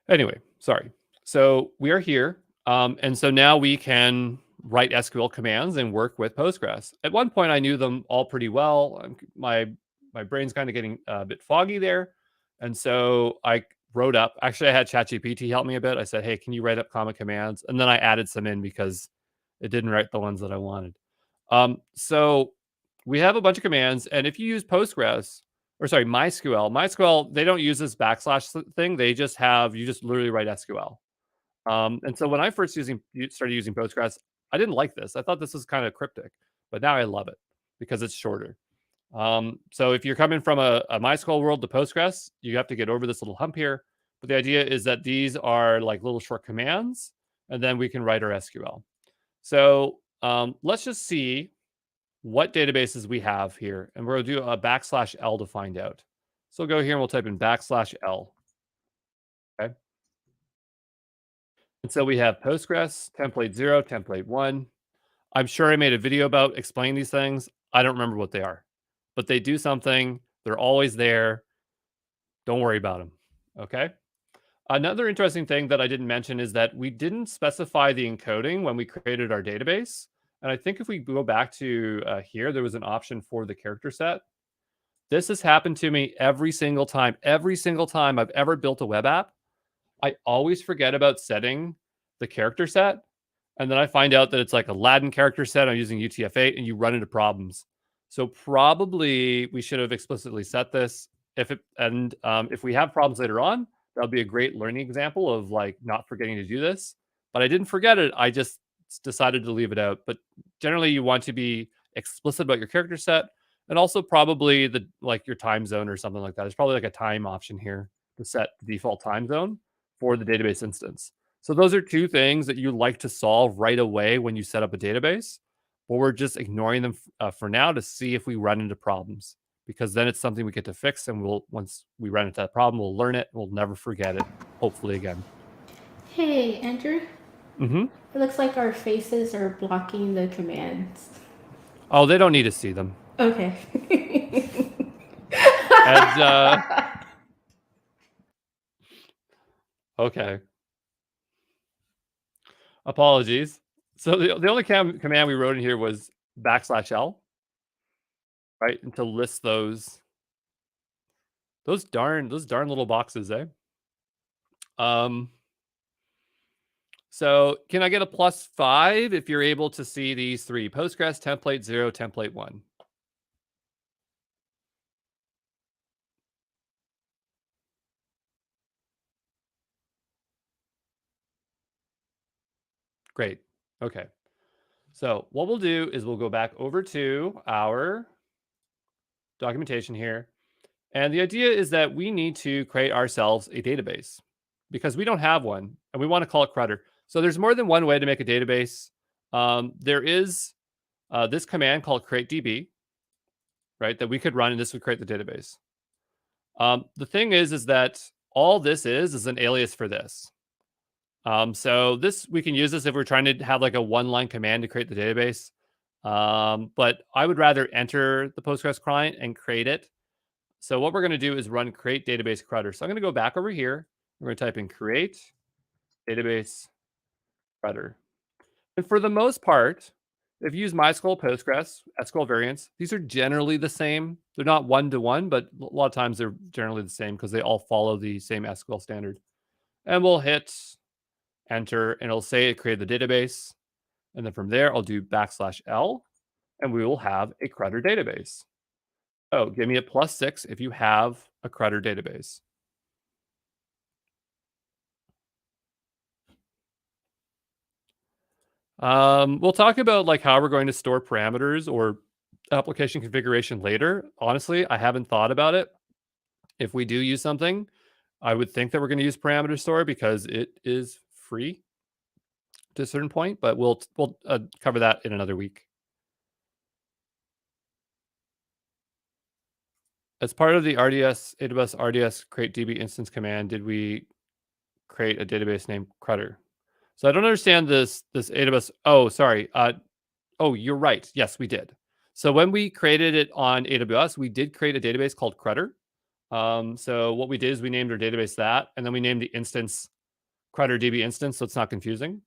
Anyway, sorry. So we are here. And so now we can write SQL commands and work with Postgres. At one point, I knew them all pretty well. My brain's kind of getting a bit foggy there. And so I wrote up, actually, I had ChatGPT help me a bit. I said, hey, can you write up common commands? And then I added some in because it didn't write the ones that I wanted. So we have a bunch of commands. And if you use Postgres, or sorry, MySQL, they don't use this backslash thing. They just have, you just literally write SQL. And so when I first started using Postgres, I didn't like this. I thought this was kind of cryptic, but now I love it because it's shorter. So if you're coming from a MySQL world to Postgres, you have to get over this little hump here. But the idea is that these are like little short commands, and then we can write our SQL. So let's just see what databases we have here. And we're going to do a \L to find out. So we'll go here and we'll type in \L. Okay. And so we have Postgres, template 0, template 1. I'm sure I made a video about explaining these things. I don't remember what they are, but they do something. They're always there. Don't worry about them. Okay. Another interesting thing that I didn't mention is that we didn't specify the encoding when we created our database. And I think if we go back to here, there was an option for the character set. This has happened to me every single time. Every single time I've ever built a web app, I always forget about setting the character set. And then I find out that it's like a Latin character set. I'm using UTF-8 and you run into problems. So probably we should have explicitly set this. If we have problems later on, that'll be a great learning example of like not forgetting to do this. But I didn't forget it. I just decided to leave it out. But generally you want to be explicit about your character set and also probably your time zone or something like that. There's probably like a time option here to set the default time zone for the database instance. So those are two things that you like to solve right away when you set up a database, but we're just ignoring them for now to see if we run into problems, because then it's something we get to fix. And once we run into that problem, we'll learn it. We'll never forget it, hopefully again. Hey, Andrew. Mm-hmm. It looks like our faces are blocking the commands. Oh, they don't need to see them. Okay. And, okay. Apologies. So the only command we wrote in here was \L, right? And to list those darn little boxes, eh? So can I get a +5 if you're able to see these three? Postgres, template 0, template 1. Great. Okay. So what we'll do is we'll go back over to our documentation here. And the idea is that we need to create ourselves a database because we don't have one and we want to call it Credder. So there's more than one way to make a database. There is this command called create_db, right, that we could run and this would create the database. The thing is that all this is an alias for this. So we can use this if we're trying to have like a one-line command to create the database. But I would rather enter the Postgres client and create it. So what we're going to do is run create database Credder. So I'm going to go back over here. We're going to type in create database Credder. And for the most part, if you use MySQL, Postgres, SQL variants, these are generally the same. They're not one-to-one, but a lot of times they're generally the same because they all follow the same SQL standard. And we'll hit enter, and it'll say it created the database. And then from there, I'll do \L, and we will have a CRUD database. Oh, give me a +6 if you have a CRUD database. We'll talk about like how we're going to store parameters or application configuration later. Honestly, I haven't thought about it. If we do use something, I would think that we're going to use parameter store because it is free to a certain point, but we'll cover that in another week. As part of the RDS AWS RDS create DB instance command, did we create a database named Cruder? So I don't understand this AWS. Oh, sorry. Oh, you're right. Yes, we did. So when we created it on AWS, we did create a database called Cruder. So what we did is we named our database that, and then we named the instance Cruder DB instance, so it's not confusing.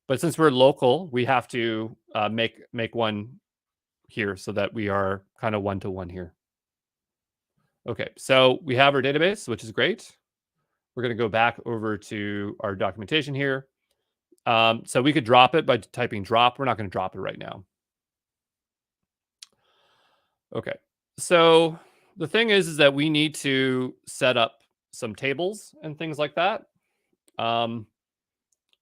But since we're local, we have to make one here so that we are kind of one-to-one here. Okay, so we have our database, which is great. We're going to go back over to our documentation here. So we could drop it by typing drop. We're not going to drop it right now. Okay, so the thing is that we need to set up some tables and things like that.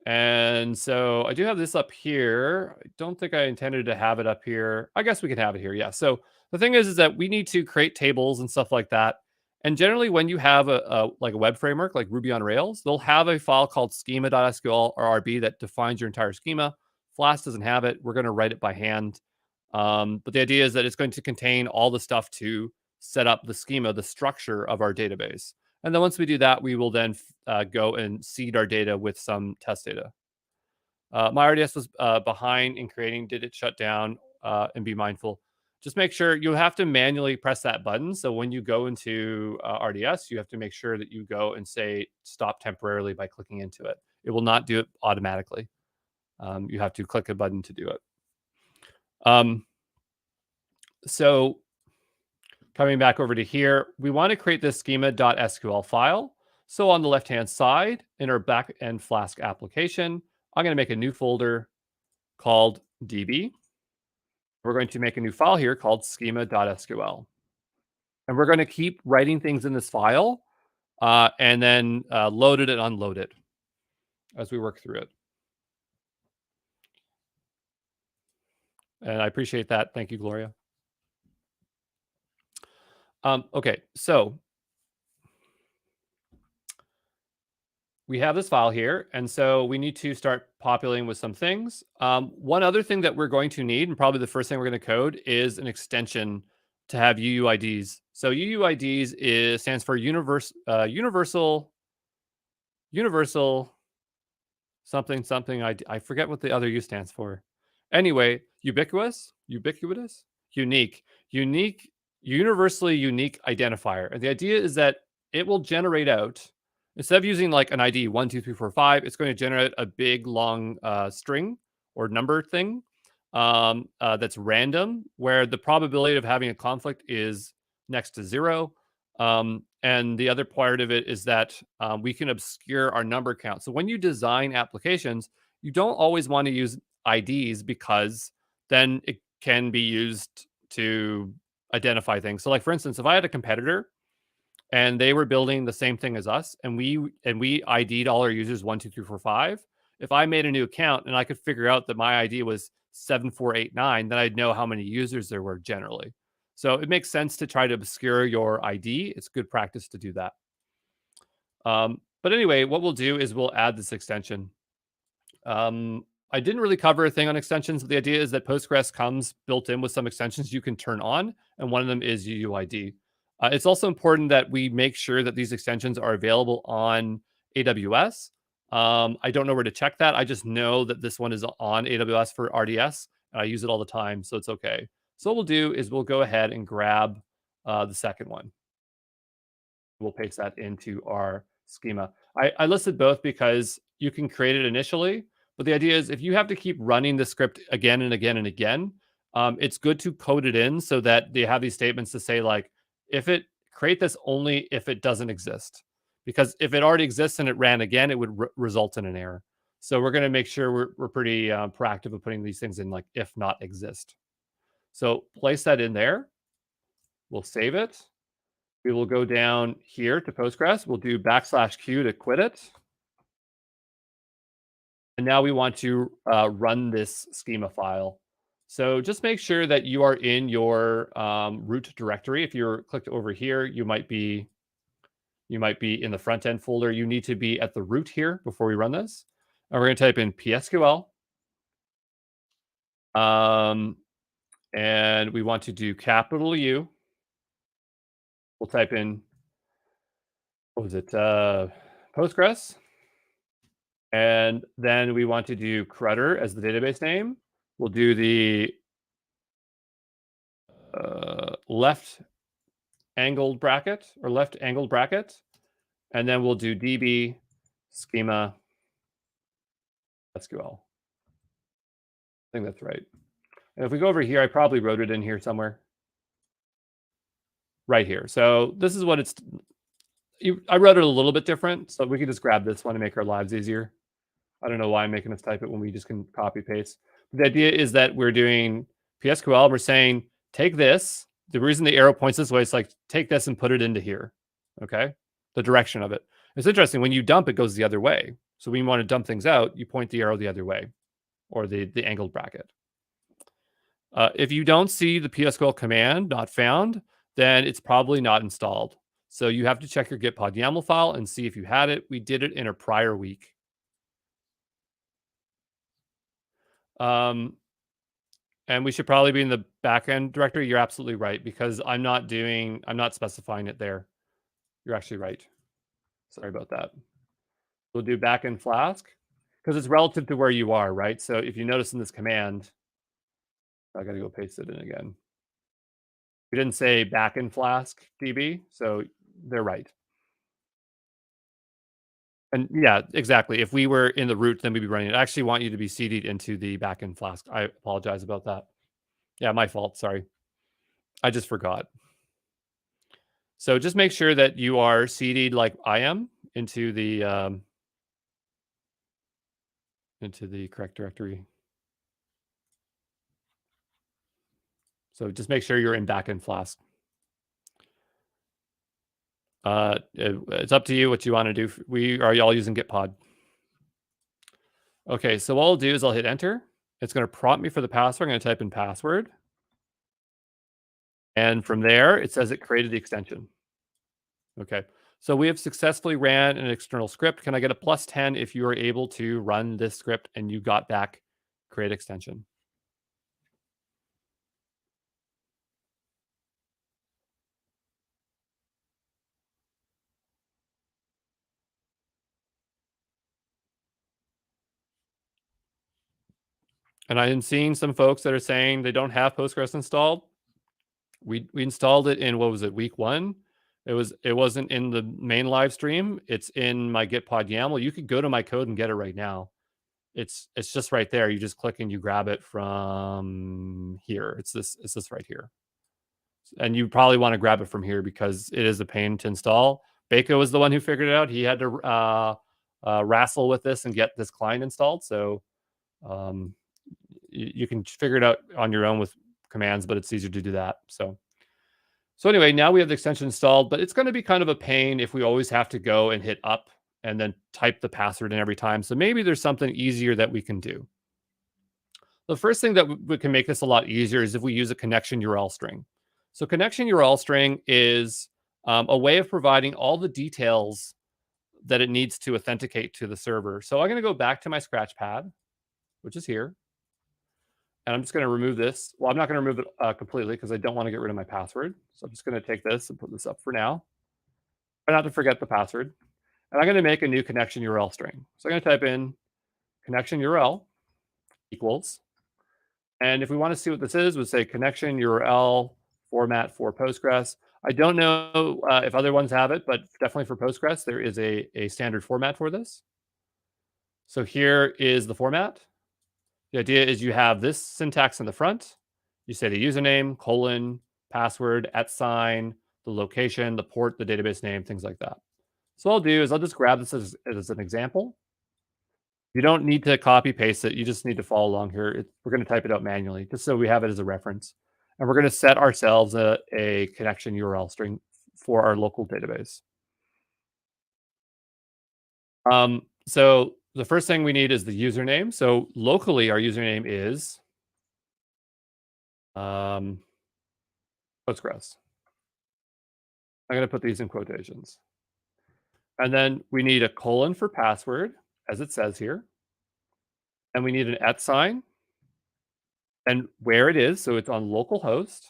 And so I do have this up here. I don't think I intended to have it up here. I guess we can have it here. Yeah. So the thing is that we need to create tables and stuff like that. And generally, when you have like a web framework like Ruby on Rails, they'll have a file called schema.sql or RB that defines your entire schema. Flask doesn't have it. We're going to write it by hand. But the idea is that it's going to contain all the stuff to set up the schema, the structure of our database. And then once we do that, we will then go and seed our data with some test data. My RDS was behind in creating. Did it shut down? And be mindful. Just make sure you have to manually press that button. So when you go into RDS, you have to make sure that you go and say stop temporarily by clicking into it. It will not do it automatically. You have to click a button to do it. So coming back over to here, we want to create this schema.sql file. So on the left-hand side, in our back-end Flask application, I'm going to make a new folder called DB. We're going to make a new file here called schema.sql. And we're going to keep writing things in this file and then load it and unload it as we work through it. And I appreciate that. Thank you, Gloria. Okay, so we have this file here, and so we need to start populating with some things. One other thing that we're going to need, and probably the first thing we're going to code, is an extension to have UUIDs. So UUIDs stands for universal something something. I forget what the other U stands for. Anyway, ubiquitous, unique, universally unique identifier. And the idea is that it will generate out, instead of using like an ID 1, 2, 3, 4, 5, it's going to generate a big long string or number thing that's random, where the probability of having a conflict is next to 0. And the other part of it is that we can obscure our number count. So when you design applications, you don't always want to use IDs because then it can be used to identify things. So like for instance, if I had a competitor and they were building the same thing as us and we ID'd all our users 1, 2, 3, 4, 5, if I made a new account and I could figure out that my ID was 7489, then I'd know how many users there were generally. So it makes sense to try to obscure your ID. It's good practice to do that. But anyway, what we'll do is we'll add this extension. I didn't really cover a thing on extensions, but the idea is that Postgres comes built in with some extensions you can turn on, and one of them is UUID. It's also important that we make sure that these extensions are available on AWS. I don't know where to check that. I just know that this one is on AWS for RDS, and I use it all the time, so it's okay. So what we'll do is we'll go ahead and grab the second one. We'll paste that into our schema. I listed both because you can create it initially, But the idea is if you have to keep running the script again and again and again, it's good to code it in so that they have these statements to say like, if it create this only if it doesn't exist, because if it already exists and it ran again, it would result in an error. So we're going to make sure we're pretty proactive of putting these things in like if not exist. So place that in there. We'll save it. We will go down here to Postgres. We'll do \q to quit it. And now we want to run this schema file. So just make sure that you are in your root directory. If you're clicked over here, you might be in the front end folder. You need to be at the root here before we run this. And we're going to type in PSQL. And we want to do capital U. We'll type in, what was it? Postgres. And then we want to do CRUDder as the database name. We'll do the left angled bracket. And then we'll do DB schema SQL. I think that's right. And if we go over here, I probably wrote it in here somewhere. Right here. So this is what I wrote it a little bit different, so we can just grab this one to make our lives easier. I don't know why I'm making us type it when we just can copy paste. The idea is that we're doing PSQL. We're saying, take this. The reason the arrow points this way is like, take this and put it into here. Okay. The direction of it. It's interesting. When you dump, it goes the other way. So when you want to dump things out, you point the arrow the other way, or the angled bracket. If you don't see the PSQL command not found, then it's probably not installed. So you have to check your Git pod YAML file and see if you had it. We did it in a prior week. And we should probably be in the backend directory. You're absolutely right, because I'm not specifying it there. You're actually right. Sorry about that. We'll do backend Flask because it's relative to where you are, right? So if you notice in this command, I got to go paste it in again. We didn't say backend Flask DB, so they're right. And yeah, exactly. If we were in the root, then we'd be running it. I actually want you to be CD'd into the backend Flask. I apologize about that. Yeah, my fault. Sorry. I just forgot. So just make sure that you are CD'd like I am into the correct directory. So just make sure you're in backend Flask. It's up to you what you want to do. We are y'all using Git pod. Okay, so what I'll do is I'll hit enter. It's going to prompt me for the password. I'm going to type in password. And from there, it says it created the extension. Okay, so we have successfully ran an external script. Can I get a +10 if you are able to run this script and you got back create extension? And I am seeing some folks that are saying they don't have Postgres installed. We installed it in, what was it, week 1? It wasn't in the main live stream. It's in my Git pod YAML. You could go to my code and get it right now. It's just right there. You just click and you grab it from here. It's this right here. And you probably want to grab it from here because it is a pain to install. Bako was the one who figured it out. He had to wrestle with this and get this client installed. So you can figure it out on your own with commands, but it's easier to do that. So anyway, now we have the extension installed, but it's going to be kind of a pain if we always have to go and hit up and then type the password in every time. So maybe there's something easier that we can do. The first thing that we can make this a lot easier is if we use a connection URL string. So connection URL string is a way of providing all the details that it needs to authenticate to the server. So I'm going to go back to my Scratchpad, which is here. And I'm just going to remove this. Well, I'm not going to remove it completely because I don't want to get rid of my password. So I'm just going to take this and put this up for now. Try not to forget the password. And I'm going to make a new connection URL string. So I'm going to type in connection URL equals. And if we want to see what this is, we'll say connection URL format for Postgres. I don't know if other ones have it, but definitely for Postgres, there is a standard format for this. So here is the format. The idea is you have this syntax in the front. You say the username, colon, password, @sign, the location, the port, the database name, things like that. So what I'll do is I'll just grab this as an example. You don't need to copy paste it. You just need to follow along here. We're going to type it out manually just so we have it as a reference. And we're going to set ourselves a connection URL string for our local database. So the first thing we need is the username. So locally, our username is postgres. I'm going to put these in quotations. And then we need a colon for password, as it says here. And we need an @ and where it is. So it's on localhost.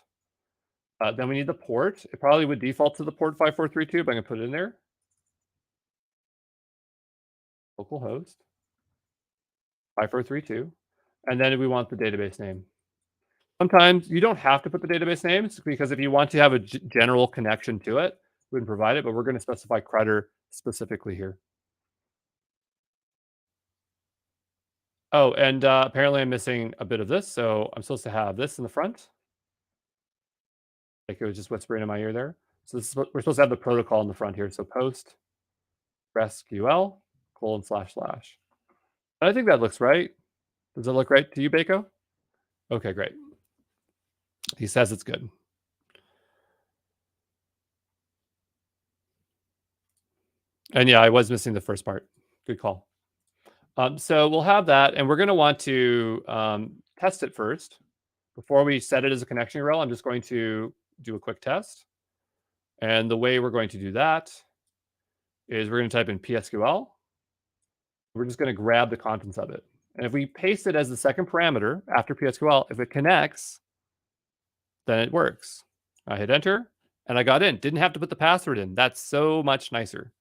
Then we need the port. It probably would default to the port 5432, but I'm going to put it in there. Localhost 5432. And then we want the database name. Sometimes you don't have to put the database names because if you want to have a general connection to it, we can provide it, but we're going to specify Credder specifically here. Oh, and apparently I'm missing a bit of this. So I'm supposed to have this in the front. Like it was just whispering in my ear there. So this is what we're supposed to have the protocol in the front here. So post SQL : // I think that looks right. Does it look right to you, Bako? Okay, great. He says it's good. And yeah, I was missing the first part. Good call. So we'll have that, and we're going to want to test it first. Before we set it as a connection URL, I'm just going to do a quick test. And the way we're going to do that is we're going to type in PSQL. We're just going to grab the contents of it. And if we paste it as the second parameter after PSQL, if it connects, then it works. I hit enter, and I got in. Didn't have to put the password in. That's so much nicer.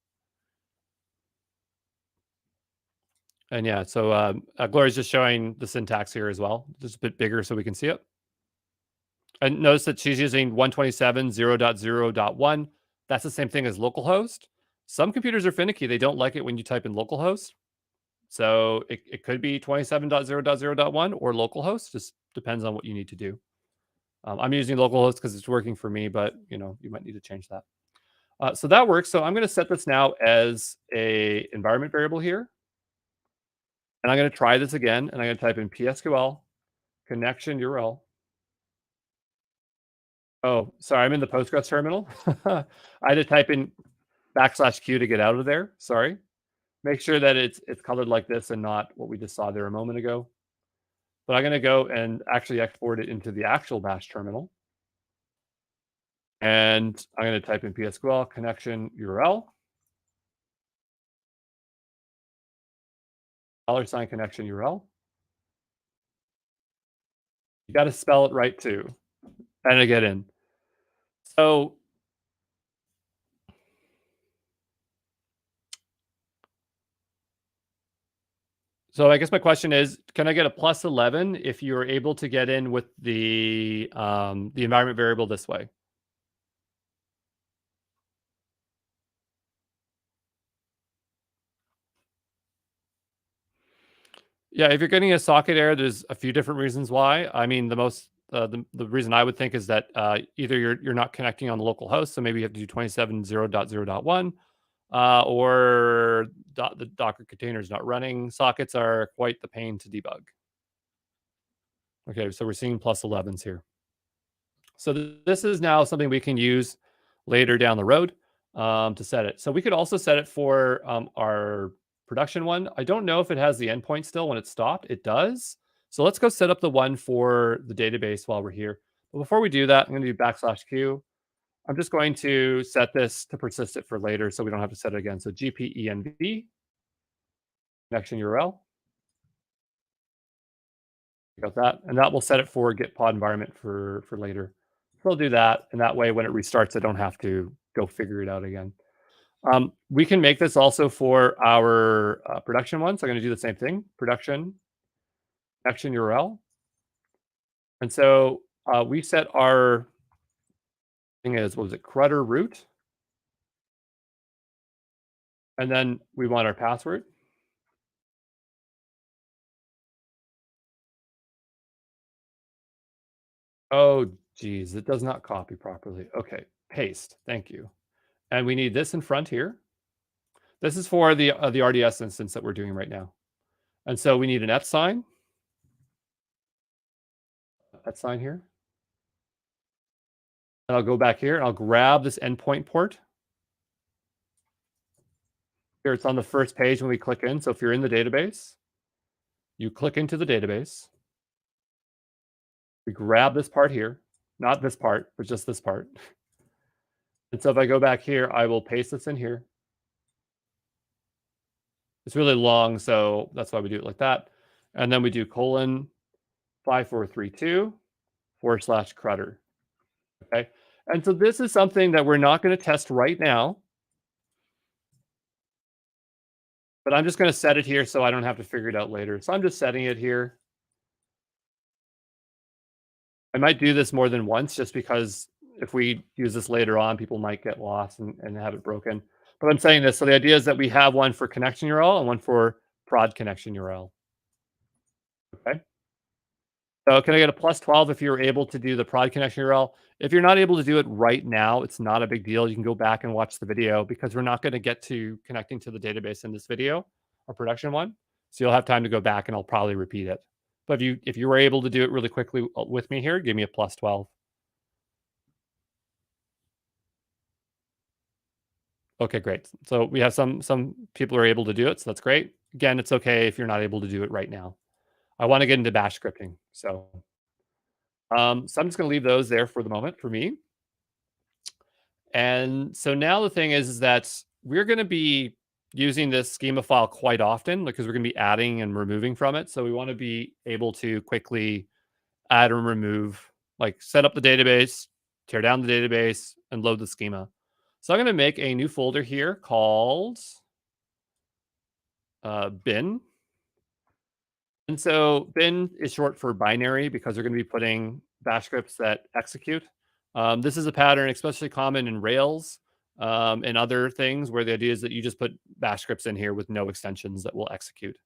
And yeah, so Gloria's just showing the syntax here as well, just a bit bigger so we can see it. And notice that she's using 127.0.0.1. That's the same thing as localhost. Some computers are finicky. They don't like it when you type in localhost. So it could be 27.0.0.1 or localhost. Just depends on what you need to do. I'm using localhost because it's working for me, but you might need to change that. So that works. So I'm going to set this now as a environment variable here. And I'm going to try this again, and I'm going to type in PSQL connection URL. Oh, sorry, I'm in the Postgres terminal. I had to type in \Q to get out of there. Sorry. Make sure that it's colored like this and not what we just saw there a moment ago. But I'm going to go and actually export it into the actual Bash terminal. And I'm going to type in PSQL connection URL. $ connection URL. You got to spell it right too. And I get in. So I guess my question is, can I get a +11 if you're able to get in with the environment variable this way? Yeah, if you're getting a socket error, there's a few different reasons why. I mean, the reason I would think is that either you're not connecting on the local host, so maybe you have to do 27.0.0.1, or the Docker container is not running. Sockets are quite the pain to debug. Okay, so we're seeing +11s here. So this is now something we can use later down the road to set it. So we could also set it for our production one. I don't know if it has the endpoint still when it's stopped. It does. So let's go set up the one for the database while we're here. But before we do that, I'm going to do \Q. I'm just going to set this to persist it for later so we don't have to set it again. So gpenv connection URL. Got that. And that will set it for Git pod environment for later. So I'll do that. And that way, when it restarts, I don't have to go figure it out again. We can make this also for our production one. So I'm going to do the same thing, production connection URL. And so we set our thing as, what was it, crutter root. And then we want our password. Oh, geez, it does not copy properly. Okay, paste. Thank you. And we need this in front here. This is for the RDS instance that we're doing right now. And so we need an F sign. That sign here. And I'll go back here and I'll grab this endpoint port. Here it's on the first page when we click in. So if you're in the database, you click into the database. We grab this part here, not this part, but just this part. And so if I go back here, I will paste this in here. It's really long, so that's why we do it like that. And then we do :5432 / credder. Okay. And so this is something that we're not going to test right now, but I'm just going to set it here so I don't have to figure it out later. So I'm just setting it here. I might do this more than once just because if we use this later on, people might get lost and have it broken. But I'm saying this. So the idea is that we have one for connection URL and one for prod connection URL. Okay. So can I get a +12 if you're able to do the prod connection URL? If you're not able to do it right now, it's not a big deal. You can go back and watch the video because we're not going to get to connecting to the database in this video, our production one. So you'll have time to go back and I'll probably repeat it. But if you were able to do it really quickly with me here, give me a +12. Okay, great. So we have some people are able to do it, so that's great. Again, it's okay if you're not able to do it right now. I want to get into bash scripting. So I'm just going to leave those there for the moment for me. And so now the thing is that we're going to be using this schema file quite often because we're going to be adding and removing from it. So we want to be able to quickly add and remove, like set up the database, tear down the database, and load the schema. So I'm going to make a new folder here called bin. And so bin is short for binary because we're going to be putting bash scripts that execute. This is a pattern especially common in Rails and other things where the idea is that you just put bash scripts in here with no extensions that will execute.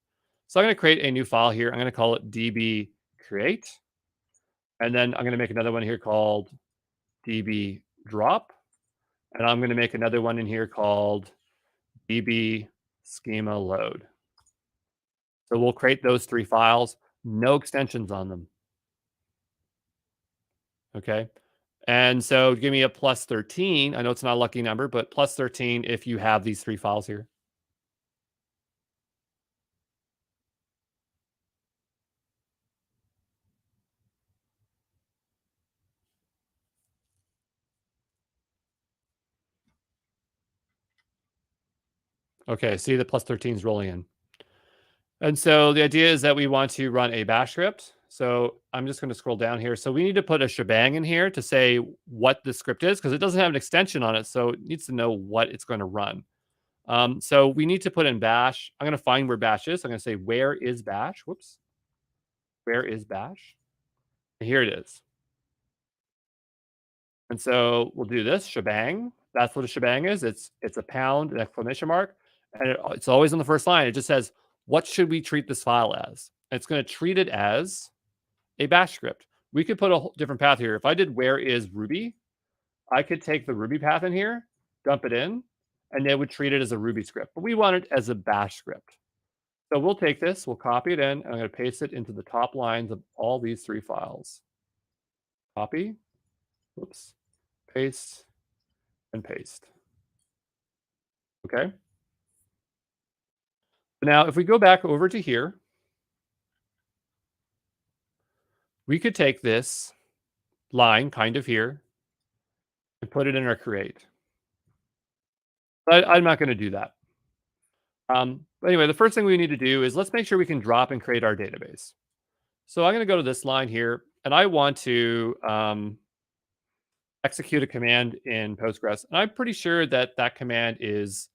So I'm going to create a new file here. I'm going to call it db create. And then I'm going to make another one here called db drop. And I'm going to make another one in here called db schema load. So we'll create those 3 files, no extensions on them. Okay. And so give me a +13. I know it's not a lucky number, but +13 if you have these 3 files here. Okay, see the +13 is rolling in. And so the idea is that we want to run a bash script. So I'm just going to scroll down here. So we need to put a shebang in here to say what the script is because it doesn't have an extension on it. So it needs to know what it's going to run. So we need to put in bash. I'm going to find where bash is. So I'm going to say, where is bash? Whoops. Where is bash? And here it is. And so we'll do this shebang. That's what a shebang is. It's a pound, an exclamation mark, and it's always on the first line. It just says, what should we treat this file as? And it's going to treat it as a bash script. We could put a whole different path here. If I did where is Ruby, I could take the Ruby path in here, dump it in, and it would treat it as a Ruby script. But we want it as a bash script. So we'll take this, we'll copy it in, and I'm going to paste it into the top lines of all these 3 files. Copy, whoops, paste, and paste. Okay. Now, if we go back over to here, we could take this line kind of here and put it in our create. But I'm not going to do that. But anyway, the first thing we need to do is let's make sure we can drop and create our database. So I'm going to go to this line here, and I want to execute a command in Postgres. And I'm pretty sure that that command is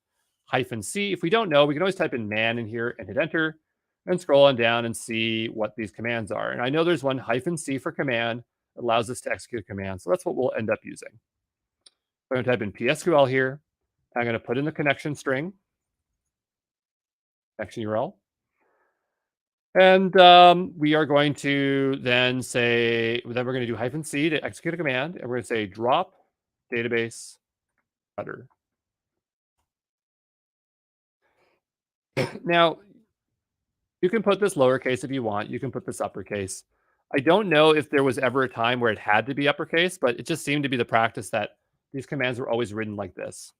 -c. If we don't know, we can always type in man in here and hit enter and scroll on down and see what these commands are. And I know there's one -c for command that allows us to execute a command. So that's what we'll end up using. So I'm going to type in PSQL here. I'm going to put in the connection string, connection URL. And we are going to then say, then we're going to do -c to execute a command. And we're going to say drop database header. Now, you can put this lowercase if you want. You can put this uppercase. I don't know if there was ever a time where it had to be uppercase, but it just seemed to be the practice that these commands were always written like this.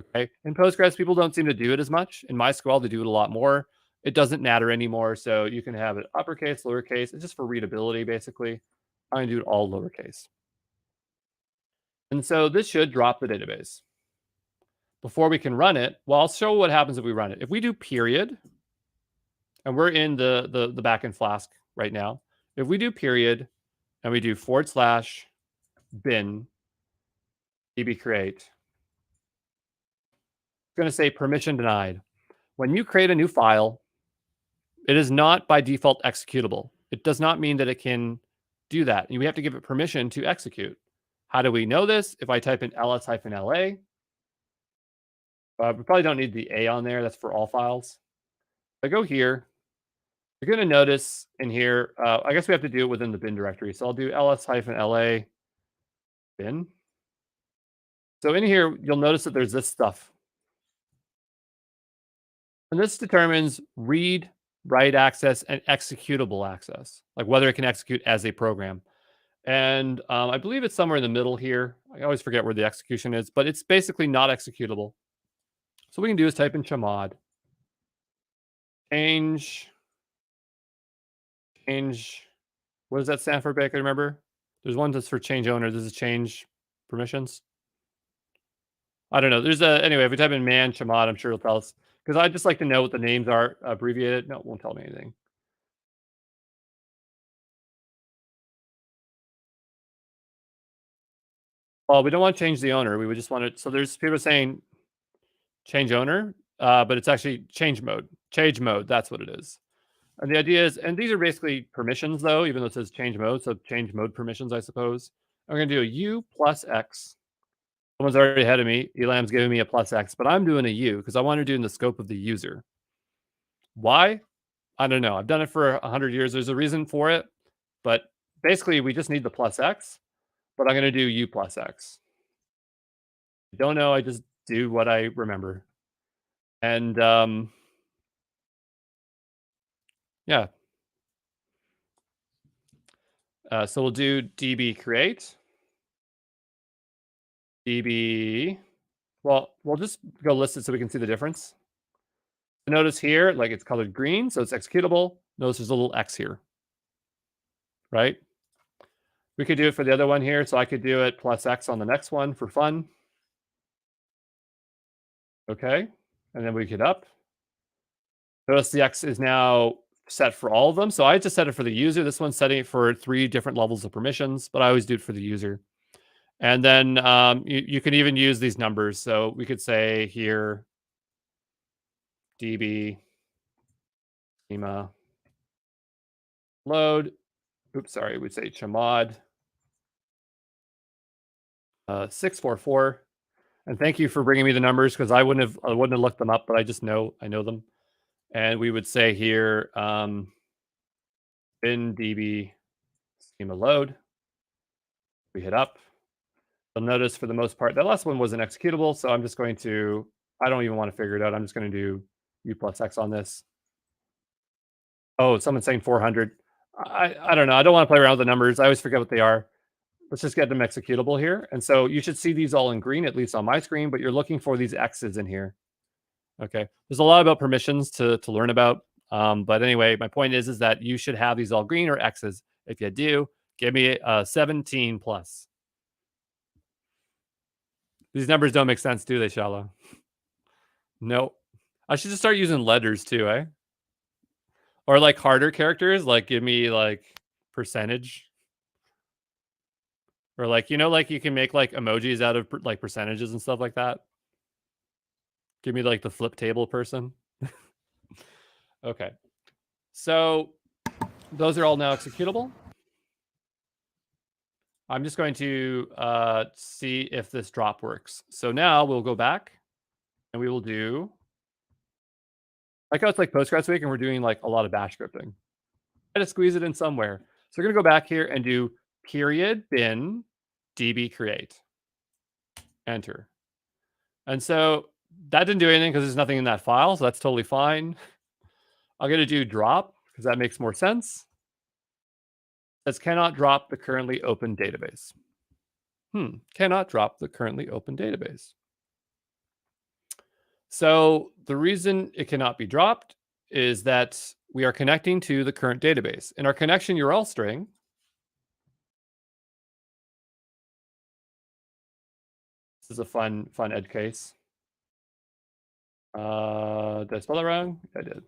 Okay. In Postgres, people don't seem to do it as much. In MySQL, they do it a lot more. It doesn't matter anymore. So you can have it uppercase, lowercase. It's just for readability, basically. I'm going to do it all lowercase. And so this should drop the database. Before we can run it, well, I'll show what happens if we run it. If we do period, and we're in the backend Flask right now. If we do period, and we do /bin db create, it's going to say permission denied. When you create a new file, it is not by default executable. It does not mean that it can do that. We have to give it permission to execute. How do we know this? If I type in ls-la, we probably don't need the A on there. That's for all files. If I go here, you're going to notice in here, I guess we have to do it within the bin directory. So I'll do ls-la bin. So in here, you'll notice that there's this stuff. And this determines read, write access, and executable access, like whether it can execute as a program. And I believe it's somewhere in the middle here. I always forget where the execution is, but it's basically not executable. So what we can do is type in chmod, change, what does that stand for, Baker? Remember? There's one that's for change owner. This is change permissions. I don't know. There's anyway, if we type in man chmod, I'm sure it'll tell us. Because I just like to know what the names are abbreviated. No, it won't tell me anything. Well, we don't want to change the owner. We would just want it. So there's people saying change owner, but it's actually change mode. Change mode. That's what it is. And the idea is, and these are basically permissions though, even though it says change mode. So change mode permissions, I suppose. I'm going to do a U plus X. Someone's already ahead of me. Elam's giving me a plus X, but I'm doing a U because I want to do in the scope of the user. Why? I don't know. I've done it for 100 years. There's a reason for it, but basically we just need the plus X, but I'm going to do U plus X. I don't know. I just do what I remember. And yeah. So we'll do db create. db, well, we'll just go list it so we can see the difference. Notice here, like it's colored green, so it's executable. Notice there's a little X here, right? We could do it for the other one here. So I could do it plus X on the next one for fun. Okay. And then we get up. Notice the X is now set for all of them. So I just set it for the user. This one's setting it for 3 different levels of permissions, but I always do it for the user. And then you can even use these numbers. So we could say here, db schema load. Oops, sorry. We'd say chmod 644. And thank you for bringing me the numbers because I wouldn't have looked them up, but I know them. And we would say here bin db schema load. We hit up. You'll notice for the most part that last one wasn't executable, so I'm just going to, I don't even want to figure it out. I'm just going to do U plus X on this. Oh, someone's saying 400. I don't know. I don't want to play around with the numbers. I always forget what they are. Let's just get them executable here. And so you should see these all in green, at least on my screen, but you're looking for these X's in here. Okay. There's a lot about permissions to learn about. But anyway, my point is that you should have these all green or X's. If you do, give me a 17 plus. These numbers don't make sense, do they, Shallow? No. I should just start using letters too, eh? Or like harder characters, like give me like percentage. Or like, like you can make like emojis out of like percentages and stuff like that. Give me like the flip table person. Okay. So those are all now executable. I'm just going to see if this drop works. So now we'll go back and we will do Like how it's like Postgres week and we're doing like a lot of bash scripting. Try to squeeze it in somewhere. So we're going to go back here and do period bin db create. Enter. And so that didn't do anything because there's nothing in that file. So that's totally fine. I'm going to do drop because that makes more sense. Says cannot drop the currently open database. Cannot drop the currently open database. So the reason it cannot be dropped is that we are connecting to the current database. In our connection URL string, this is a fun edge case. Did I spell that wrong? I did.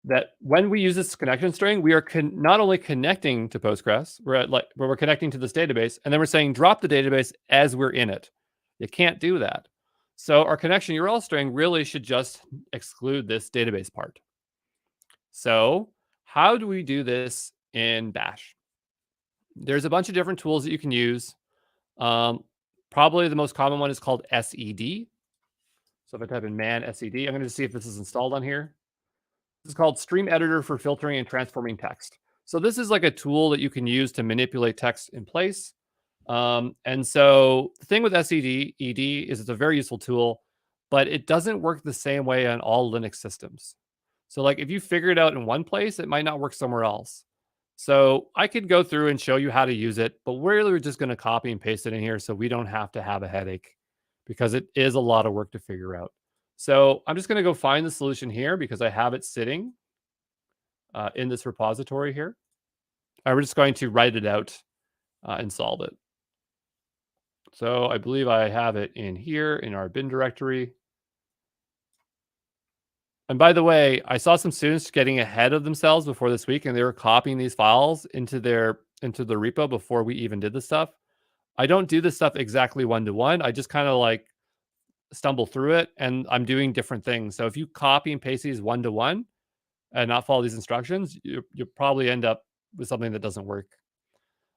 That when we use this connection string, we are not only connecting to Postgres, we're connecting to this database, and then we're saying drop the database as we're in it. You can't do that. So our connection URL string really should just exclude this database part. So how do we do this in Bash? There's a bunch of different tools that you can use. Probably the most common one is called SED. So if I type in man SED, I'm going to see if this is installed on here. This is called Stream Editor for filtering and transforming text. So this is like a tool that you can use to manipulate text in place. And so the thing with SED is it's a very useful tool, but it doesn't work the same way on all Linux systems. So like if you figure it out in one place, it might not work somewhere else. So I could go through and show you how to use it, but we're just going to copy and paste it in here so we don't have to have a headache because it is a lot of work to figure out. So I'm just going to go find the solution here because I have it sitting in this repository here. We're just going to write it out and solve it. So I believe I have it in here in our bin directory. And by the way, I saw some students getting ahead of themselves before this week, and they were copying these files into the repo before we even did this stuff. I don't do this stuff exactly one-to-one. I just kind of like stumble through it, and I'm doing different things. So if you copy and paste these one-to-one and not follow these instructions, you'll probably end up with something that doesn't work.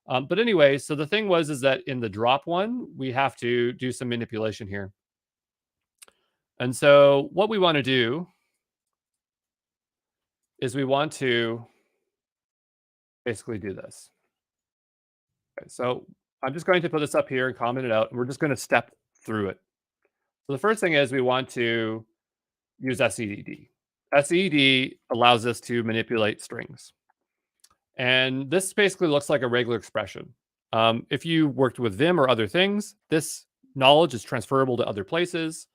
But anyway, so the thing is that in the drop one, we have to do some manipulation here. And so what we want to do is we want to basically do this. Okay, so I'm just going to put this up here and comment it out, and we're just going to step through it. So the first thing is we want to use SED. SED allows us to manipulate strings. And this basically looks like a regular expression. If you worked with Vim or other things, this knowledge is transferable to other places.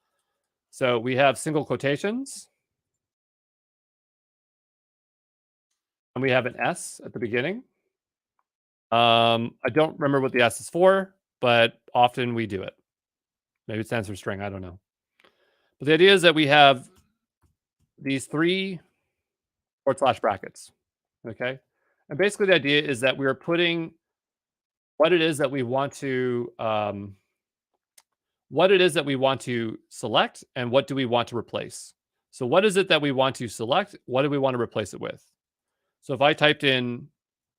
So we have single quotations. And we have an S at the beginning. I don't remember what the S is for, but often we do it. Maybe it stands for string, I don't know. But the idea is that we have these 3 / brackets, okay? And basically the idea is that we are putting what it is that we want to select and what do we want to replace. So what is it that we want to select? What do we want to replace it with? So if I typed in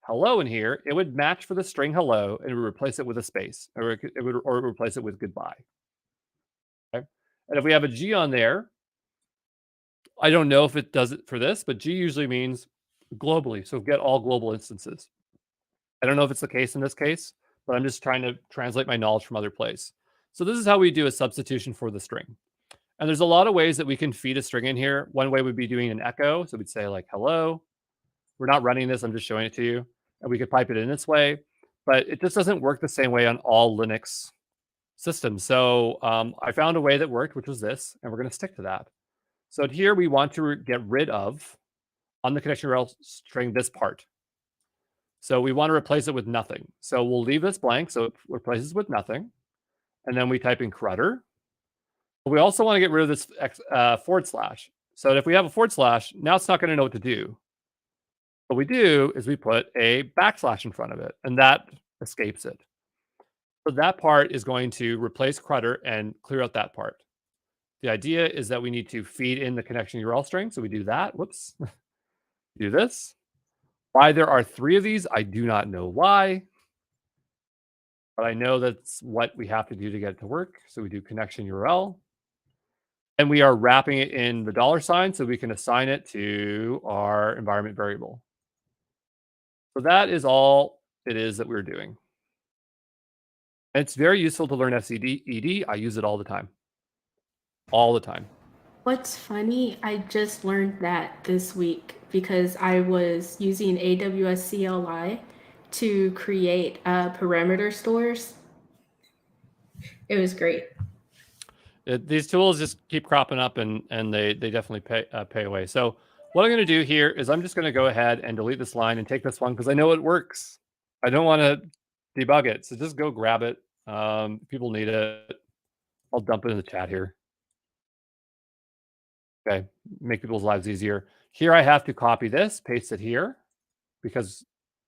hello in here, it would match for the string hello and it would replace it with a space, or it would replace it with goodbye. Okay? And if we have a G on there, I don't know if it does it for this, but G usually means globally. So get all global instances. I don't know if it's the case in this case, but I'm just trying to translate my knowledge from other place. So this is how we do a substitution for the string. And there's a lot of ways that we can feed a string in here. One way would be doing an echo. So we'd say like, hello. We're not running this. I'm just showing it to you. And we could pipe it in this way, but it just doesn't work the same way on all Linux systems. So I found a way that worked, which was this, and we're going to stick to that. So here we want to get rid of, on the connection URL string, this part. So we want to replace it with nothing. So we'll leave this blank, so it replaces with nothing. And then we type in crutter. We also want to get rid of this /. So if we have a /, now it's not going to know what to do. What we do is we put a / in front of it, and that escapes it. So that part is going to replace crutter and clear out that part. The idea is that we need to feed in the connection URL string. So we do that. Whoops. Do this. Why there are 3 of these, I do not know why. But I know that's what we have to do to get it to work. So we do connection URL. And we are wrapping it in the $sign so we can assign it to our environment variable. So that is all it is that we're doing. It's very useful to learn SED. I use it all the time. All the time. What's funny, I just learned that this week because I was using AWS CLI to create parameter stores. It was great. These tools just keep cropping up, and they definitely pay away. So what I'm going to do here is I'm just going to go ahead and delete this line and take this one because I know it works. I don't want to debug it, so just go grab it. People need it. I'll dump it in the chat here. Okay, make people's lives easier. Here I have to copy this, paste it here, because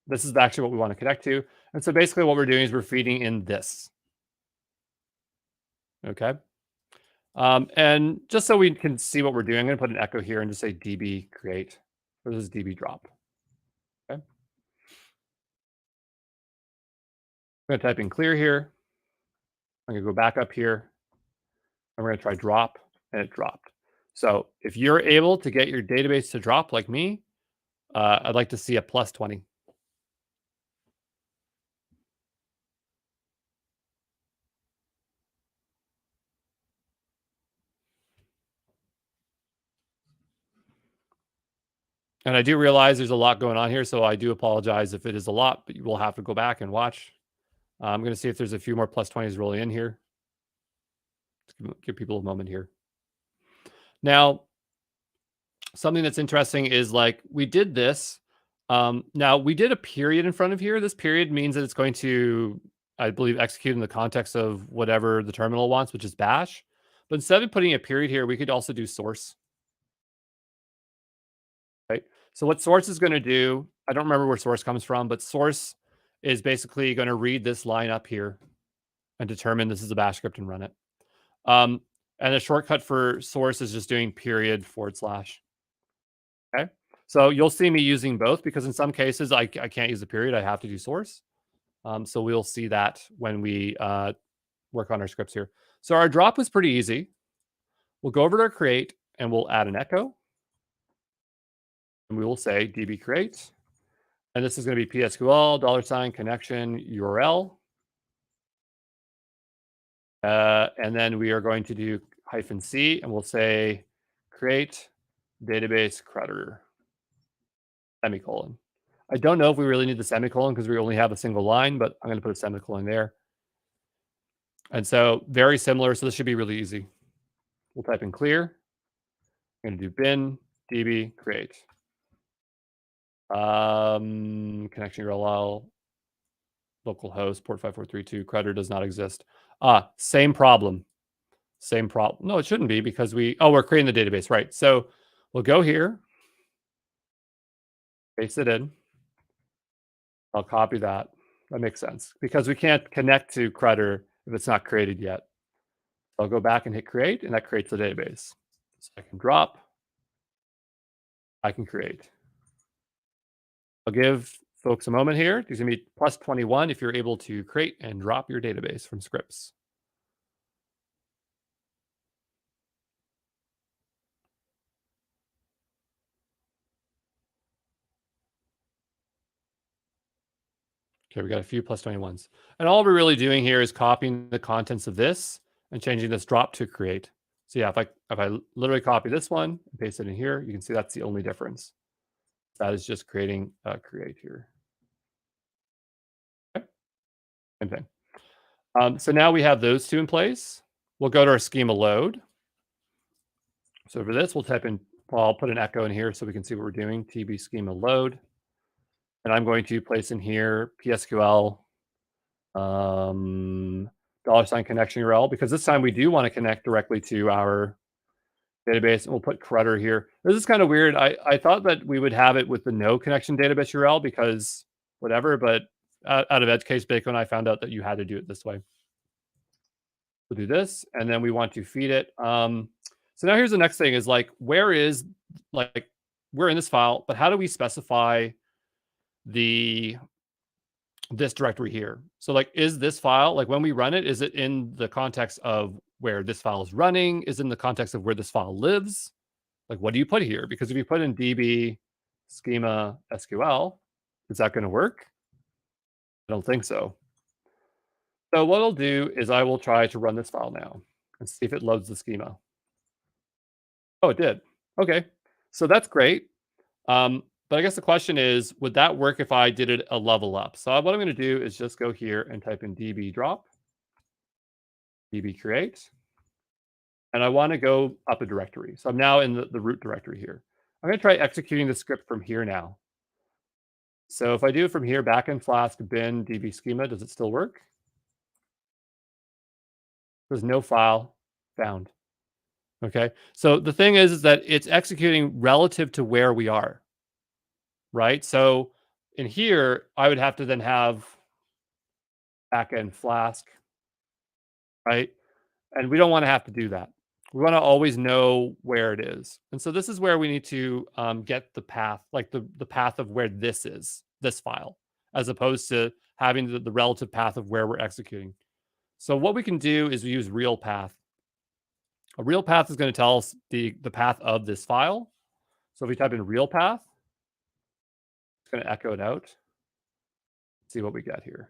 this is actually what we want to connect to. And so basically what we're doing is we're feeding in this. Okay. And just so we can see what we're doing, I'm going to put an echo here and just say db create, or this is db drop. Okay. I'm going to type in clear here. I'm going to go back up here, and we're going to try drop, and it dropped. So if you're able to get your database to drop like me, I'd like to see a plus 20. And I do realize there's a lot going on here, so I do apologize if it is a lot, but you will have to go back and watch. I'm going to see if there's a few more plus 20s rolling in here. Give people a moment here. Now, something that's interesting is like we did this. Now, we did a period in front of here. This period means that it's going to, I believe, execute in the context of whatever the terminal wants, which is bash. But instead of putting a period here, we could also do source. Right? So what source is going to do, I don't remember where source comes from, but source is basically going to read this line up here and determine this is a bash script and run it. And a shortcut for source is just doing period / Okay. So you'll see me using both because in some cases I can't use the period. I have to do source. So we'll see that when we work on our scripts here. So our drop was pretty easy. We'll go over to our create and we'll add an echo. And we will say db create. And this is going to be PSQL, $connection URL. And then we are going to do -c and we'll say create database creditor, semicolon. I don't know if we really need the semicolon because we only have a single line, but I'm going to put a semicolon there. And so very similar. So this should be really easy. We'll type in clear. I'm going to do bin db create. Connection URL, localhost, port 5432, creditor does not exist. Same problem. Same problem. No, it shouldn't be because we're creating the database, right? So we'll go here, paste it in. I'll copy that. That makes sense because we can't connect to creditor if it's not created yet. I'll go back and hit create, and that creates the database. So I can drop. I can create. I'll give folks a moment here. There's going to be plus 21 if you're able to create and drop your database from scripts. Okay, we got a few plus 21s. And all we're really doing here is copying the contents of this and changing this drop to create. So yeah, if I literally copy this one and paste it in here, you can see that's the only difference. That is just creating create here. Okay. Same thing. So now we have those two in place. We'll go to our schema load. So for this, we'll type in, well, I'll put an echo in here so we can see what we're doing. TB schema load. And I'm going to place in here PSQL $connection URL because this time we do want to connect directly to our database, and we'll put creditor here. This is kind of weird. I thought that we would have it with the no connection database URL because whatever, but out of edge case, Bacon, I found out that you had to do it this way. We'll do this, and then we want to feed it. So now here's the next thing is like, we're in this file, but how do we specify this directory here? So like, is this file, like when we run it, is it in the context of where this file is running is in the context of where this file lives. Like, what do you put here? Because if you put in db schema SQL, is that going to work? I don't think so. So what I'll do is I will try to run this file now and see if it loads the schema. Oh, it did. Okay, so that's great. But I guess the question is, would that work if I did it a level up? So what I'm going to do is just go here and type in db drop, db create, and I want to go up a directory. So I'm now in the root directory here. I'm going to try executing the script from here now. So if I do it from here, backend flask bin db schema, does it still work? There's no file found. Okay, so the thing is that it's executing relative to where we are, right? So in here, I would have to then have backend flask, right? And we don't want to have to do that. We want to always know where it is. And so this is where we need to get the path, like the path of where this is, this file, as opposed to having the relative path of where we're executing. So what we can do is we use real path. A real path is going to tell us the path of this file. So if we type in real path, it's going to echo it out. See what we get here.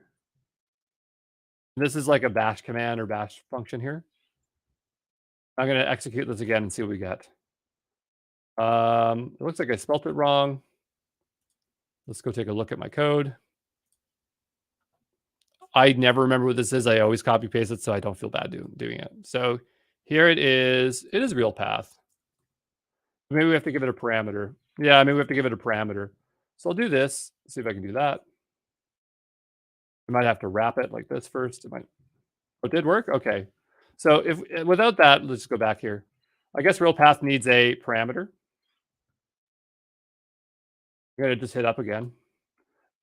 This is like a bash command or bash function here. I'm going to execute this again and see what we get. It looks like I spelt it wrong. Let's go take a look at my code. I never remember what this is. I always copy paste it, so I don't feel bad doing it. So here it is. It is real path. Maybe we have to give it a parameter. Yeah, maybe we have to give it a parameter. So I'll do this. See if I can do that. I might have to wrap it like this first. It did work? Okay. So if without that, let's go back here. I guess real path needs a parameter. I'm going to just hit up again.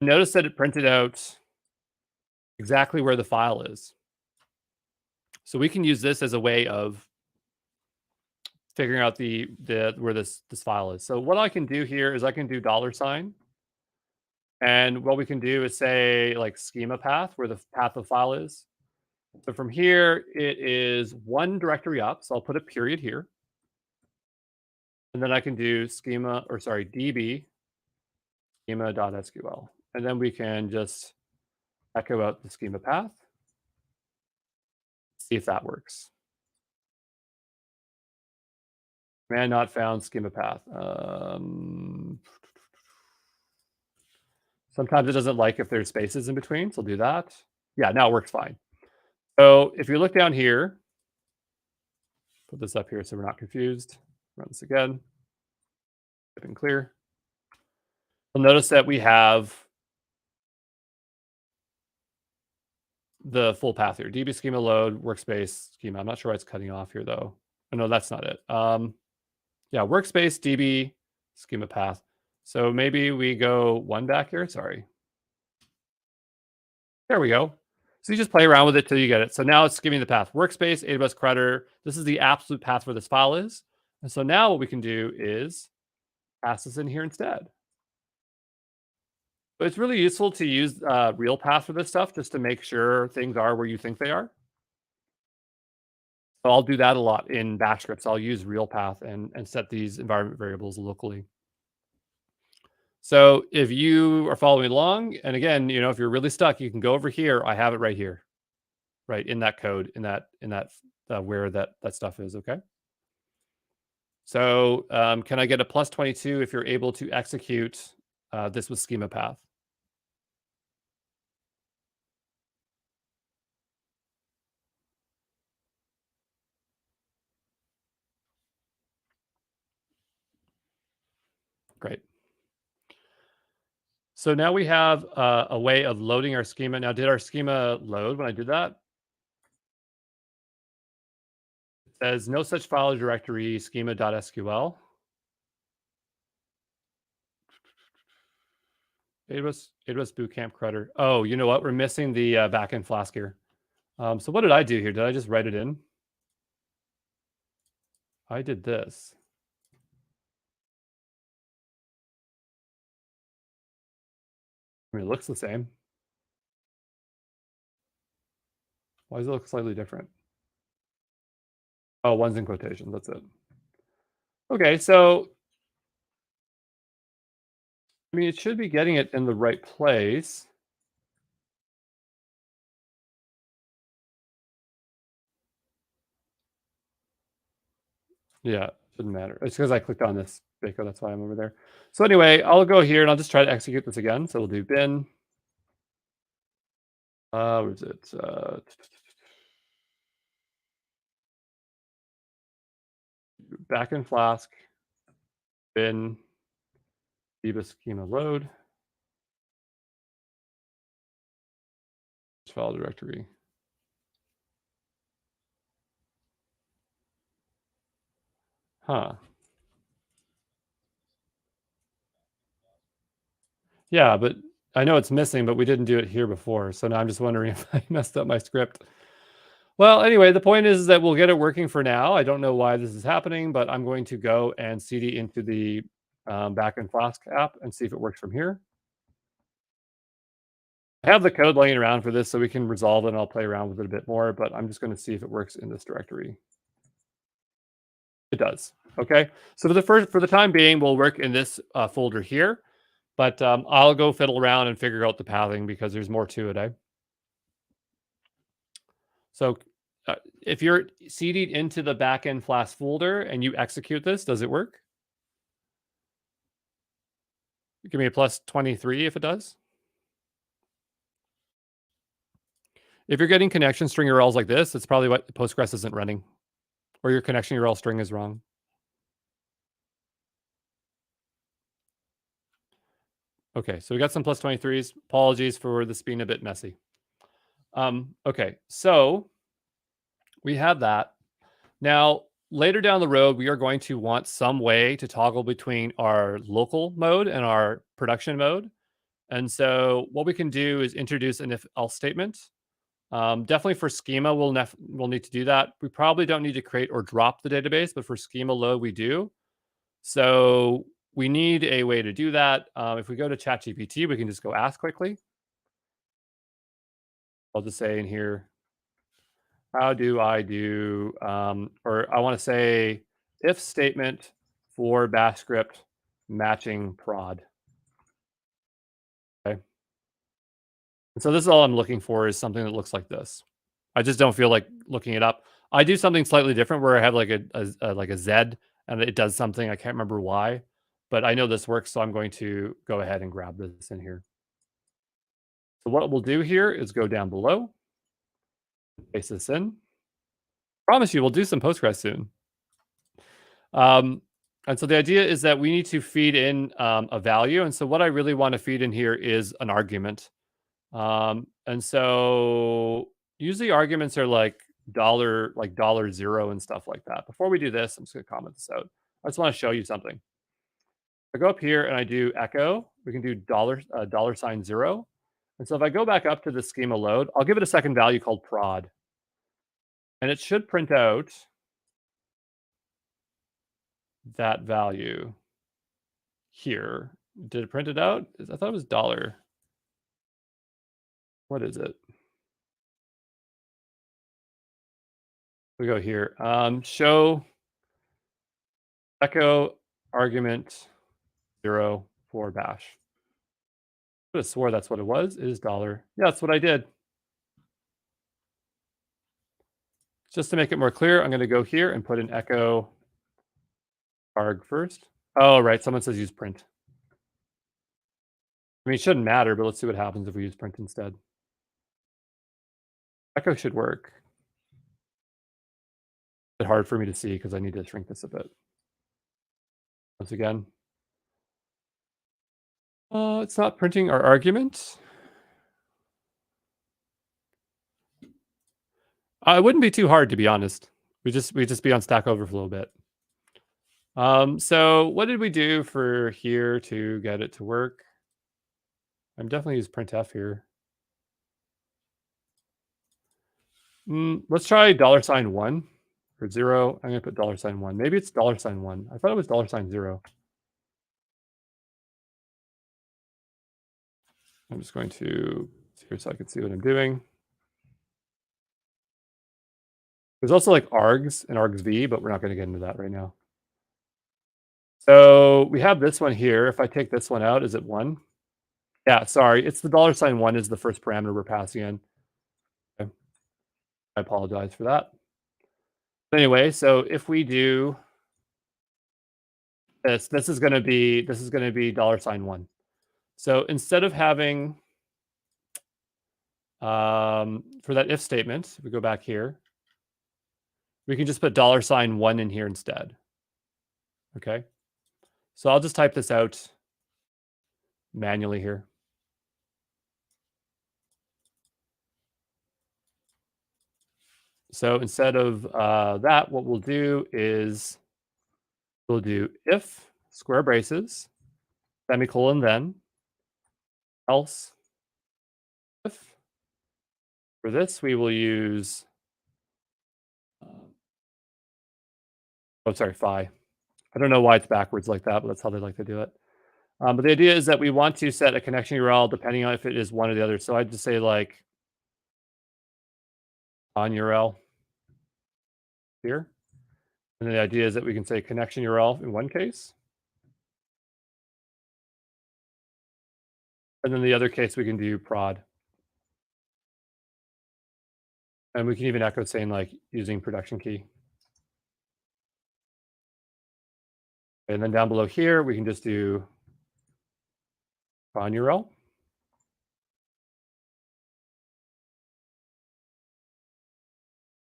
Notice that it printed out exactly where the file is. So we can use this as a way of figuring out the where this file is. So what I can do here is I can do $. And what we can do is say like schema path, where the path of the file is. So from here, it is one directory up. So I'll put a period here. And then I can do db schema.sql. And then we can just echo out the schema path. See if that works. Command not found schema path. Sometimes it doesn't like if there's spaces in between, so I'll do that. Yeah, now it works fine. So if you look down here, put this up here so we're not confused. Run this again. Type in clear. You'll notice that we have the full path here. db schema load, workspace schema. I'm not sure why it's cutting off here though. Oh, no, that's not it. Yeah, workspace db schema path. So maybe we go one back here. Sorry. There we go. So you just play around with it till you get it. So now it's giving the path workspace, AWS creditor. This is the absolute path where this file is. And so now what we can do is pass this in here instead. But it's really useful to use real path for this stuff just to make sure things are where you think they are. So I'll do that a lot in bash scripts. I'll use real path and set these environment variables locally. So if you are following along, and again, if you're really stuck, you can go over here. I have it right here, right in that code, in that where that stuff is. Okay. So can I get a +22 if you're able to execute this with schema path? Great. So now we have a way of loading our schema. Now, did our schema load when I did that? It says no such file or directory schema.sql. AWS Bootcamp creditor. Oh, you know what? We're missing the backend flask here. So what did I do here? Did I just write it in? I did this. I mean, it looks the same. Why does it look slightly different? Oh, one's in quotations. That's it. Okay, so I mean, it should be getting it in the right place. Yeah, shouldn't matter. It's because I clicked on this Baker. That's why I'm over there. So anyway, I'll go here and I'll just try to execute this again. So we'll do bin. Where is it? Back in Flask. Bin. Diva schema load. File directory. Huh. Yeah, but I know it's missing, but we didn't do it here before. So now I'm just wondering if I messed up my script. Well, anyway, the point is that we'll get it working for now. I don't know why this is happening, but I'm going to go and CD into the backend Flask app and see if it works from here. I have the code laying around for this so we can resolve it and I'll play around with it a bit more, but I'm just going to see if it works in this directory. It does. Okay. So for the time being, we'll work in this folder here, but I'll go fiddle around and figure out the pathing because there's more to it. So if you're CD'd into the backend Flask folder and you execute this, does it work? Give me a plus 23 if it does. If you're getting connection string URLs like this, it's probably what Postgres isn't running, or your connection URL string is wrong. Okay, so we got some plus 23s. Apologies for this being a bit messy. Okay, so we have that. Now, later down the road, we are going to want some way to toggle between our local mode and our production mode. And so what we can do is introduce an if-else statement. Definitely for schema, we'll need to do that. We probably don't need to create or drop the database, but for schema load, we do. So we need a way to do that. If we go to ChatGPT, we can just go ask quickly. I'll just say in here, how do I do, or I want to say if statement for bash script matching prod. Okay. And so this is all I'm looking for is something that looks like this. I just don't feel like looking it up. I do something slightly different where I have like a Z and it does something. I can't remember why, but I know this works. So I'm going to go ahead and grab this in here. So what we'll do here is go down below, paste this in. Promise you, we'll do some Postgres soon. And so the idea is that we need to feed in a value. And so what I really want to feed in here is an argument. And so usually arguments are like $0 and stuff like that. Before we do this, I'm just going to comment this out. I just want to show you something. I go up here and I do echo. We can do $0. And so if I go back up to the schema load, I'll give it a second value called prod. And it should print out that value here. Did it print it out? I thought it was dollar. What is it? We go here. Show echo argument 0 for bash. I could have swore that's what it was. It is dollar. Yeah, that's what I did. Just to make it more clear, I'm going to go here and put an echo arg first. Oh, right. Someone says use print. I mean, it shouldn't matter, but let's see what happens if we use print instead. Echo should work. It's a bit hard for me to see because I need to shrink this a bit. Once again, it's not printing our argument. It wouldn't be too hard, to be honest. We just be on Stack Overflow a bit. So what did we do for here to get it to work? I'm definitely use printf here. Let's try $1 or 0. I'm gonna put $1. Maybe it's $1. I thought it was $0. I'm just going to here so I can see what I'm doing. There's also like args and args-v, but we're not going to get into that right now. So we have this one here. If I take this one out, is it 1? Yeah, sorry. It's the $1 is the first parameter we're passing in. Okay. I apologize for that. But anyway, so if we do this is going to be $1. So instead of having for that if statement, we go back here, we can just put $1 in here instead. Okay. So I'll just type this out manually here. So instead of that, what we'll do is we'll do if square braces, semicolon, then else if. For this, we will use, phi. I don't know why it's backwards like that, but that's how they like to do it. But the idea is that we want to set a connection URL depending on if it is one or the other. So I'd just say like on URL here. And the idea is that we can say connection URL in one case. And then the other case, we can do prod. And we can even echo saying like using production key. And then down below here, we can just do on URL.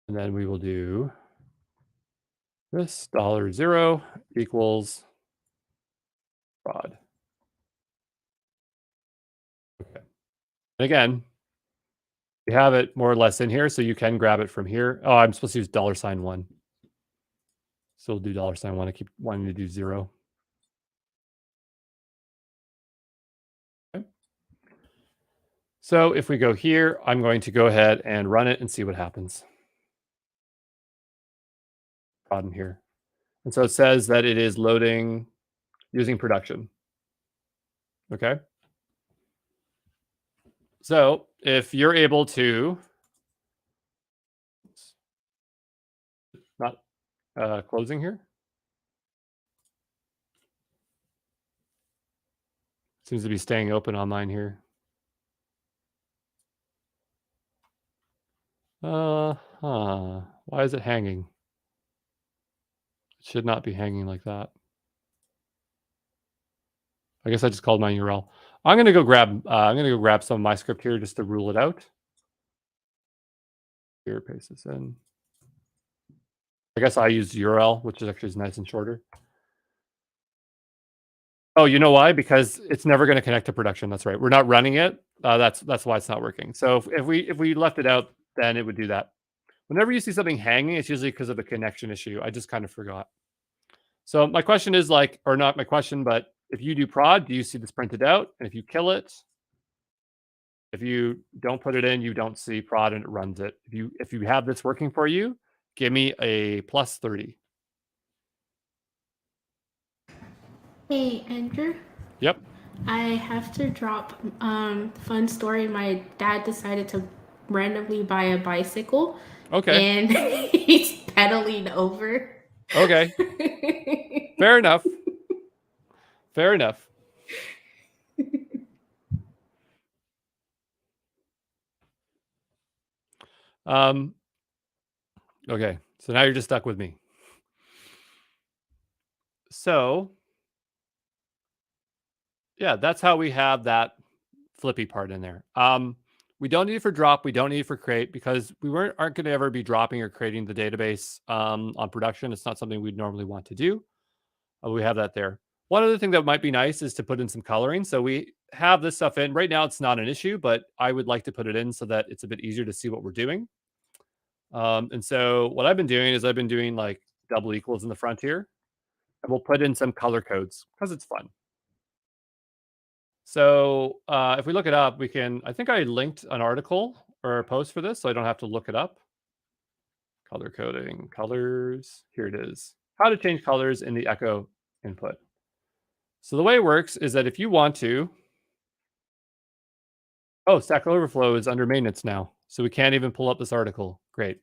And then we will do this $0 equals prod. Okay. And again, you have it more or less in here, so you can grab it from here. Oh, I'm supposed to use $1. So we'll do $1. I keep wanting to do 0. Okay. So if we go here, I'm going to go ahead and run it and see what happens. Prod in here. And so it says that it is loading using production. Okay. So if you're able to, not closing here. Seems to be staying open on mine here. Why is it hanging? It should not be hanging like that. I guess I just called my URL. I'm gonna go grab some of my script here just to rule it out. Here, paste this in. I guess I used URL, which is actually nice and shorter. Oh, you know why? Because it's never going to connect to production. That's right. We're not running it. That's why it's not working. So if we left it out, then it would do that. Whenever you see something hanging, it's usually because of a connection issue. I just kind of forgot. So my question is like, or not my question, but if you do prod, do you see this printed out? And if you kill it, if you don't put it in, you don't see prod and it runs it. If you have this working for you, give me a +30. Hey, Andrew. Yep. I have to drop. Fun story. My dad decided to randomly buy a bicycle. Okay. And he's pedaling over. Okay. Fair enough. Fair enough. Okay. So now you're just stuck with me. So yeah, that's how we have that flippy part in there. We don't need it for drop. We don't need it for create because we aren't going to ever be dropping or creating the database on production. It's not something we'd normally want to do. We have that there. One other thing that might be nice is to put in some coloring. So we have this stuff in. Right now, it's not an issue, but I would like to put it in so that it's a bit easier to see what we're doing. And so what I've been doing is I've been doing like double equals in the front here. And we'll put in some color codes because it's fun. So if we look it up, we can, I think I linked an article or a post for this, so I don't have to look it up. Color coding, colors, here it is. How to change colors in the echo input. So the way it works is that if you want to, oh, Stack Overflow is under maintenance now. So we can't even pull up this article. Great.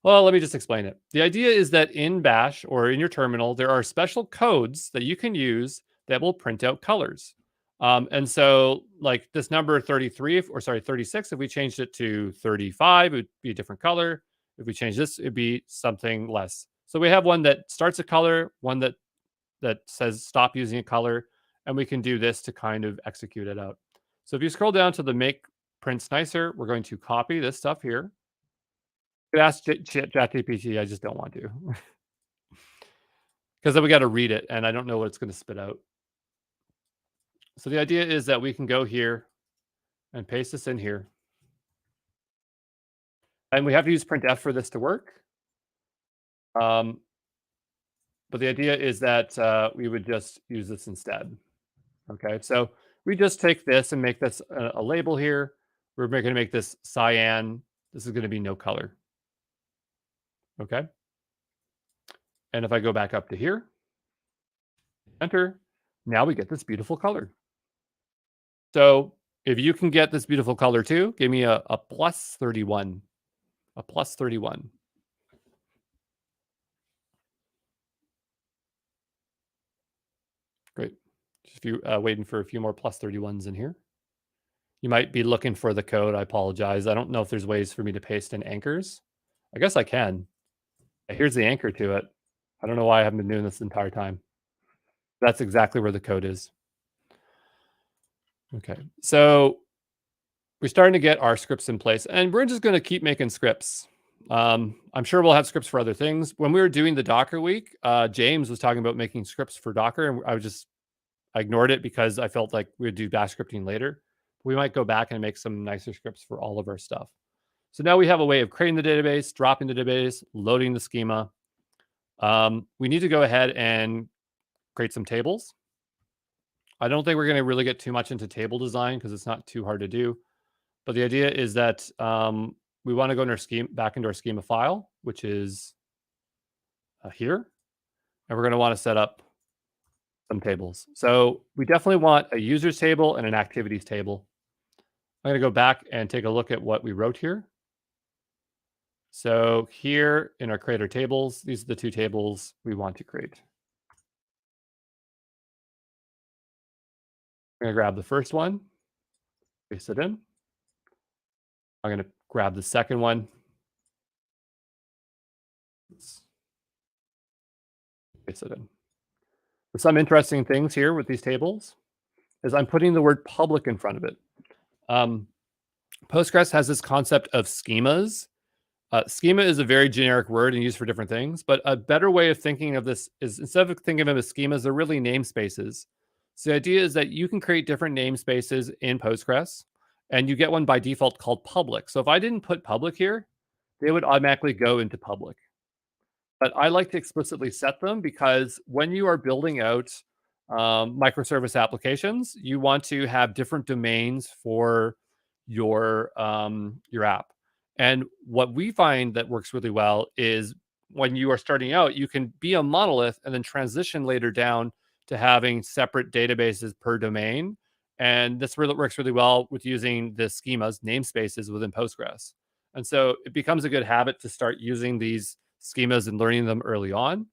Well, let me just explain it. The idea is that in Bash or in your terminal, there are special codes that you can use that will print out colors. And so, like this number 33, or sorry, 36, if we changed it to 35, it would be a different color. If we change this, it'd be something less. So we have one that starts a color, one that says stop using a color, and we can do this to kind of execute it out. So if you scroll down to the make prints nicer, we're going to copy this stuff here. Could ask ChatGPT. I just don't want to, because then we got to read it, and I don't know what it's going to spit out. So the idea is that we can go here and paste this in here, and we have to use printf for this to work. Um, but the idea is that we would just use this instead. Okay, so we just take this and make this a label here. We're going to make this cyan. This is going to be no color. Okay, and if I go back up to here, enter, now we get this beautiful color. So if you can get this beautiful color too, give me a plus 31. A plus 31. Great. Just waiting for a few more plus 31s in here. You might be looking for the code. I apologize. I don't know if there's ways for me to paste in anchors. I guess I can. Here's the anchor to it. I don't know why I haven't been doing this the entire time. That's exactly where the code is. Okay, so we're starting to get our scripts in place, and we're just going to keep making scripts. I'm sure we'll have scripts for other things. When we were doing the Docker week, James was talking about making scripts for Docker, and I ignored it because I felt like we would do bash scripting later. We might go back and make some nicer scripts for all of our stuff. So now we have a way of creating the database, dropping the database, loading the schema. We need to go ahead and create some tables. I don't think we're going to really get too much into table design because it's not too hard to do. But the idea is that we want to go in our schema, back into our schema file, which is here. And we're going to want to set up some tables. So we definitely want a users table and an activities table. I'm going to go back and take a look at what we wrote here. So here in our creator tables, these are the two tables we want to create. I'm going to grab the first one, paste it in. I'm going to grab the second one. Paste it in. Some interesting things here with these tables is I'm putting the word public in front of it. Postgres has this concept of schemas. Schema is a very generic word and used for different things, but a better way of thinking of this is instead of thinking of them as schemas, they're really namespaces. So the idea is that you can create different namespaces in Postgres, and you get one by default called public. So if I didn't put public here, they would automatically go into public. But I like to explicitly set them because when you are building out microservice applications, you want to have different domains for your app. And what we find that works really well is when you are starting out, you can be a monolith and then transition later down to having separate databases per domain. And this really works really well with using the schemas, namespaces within Postgres. And so it becomes a good habit to start using these schemas and learning them early on.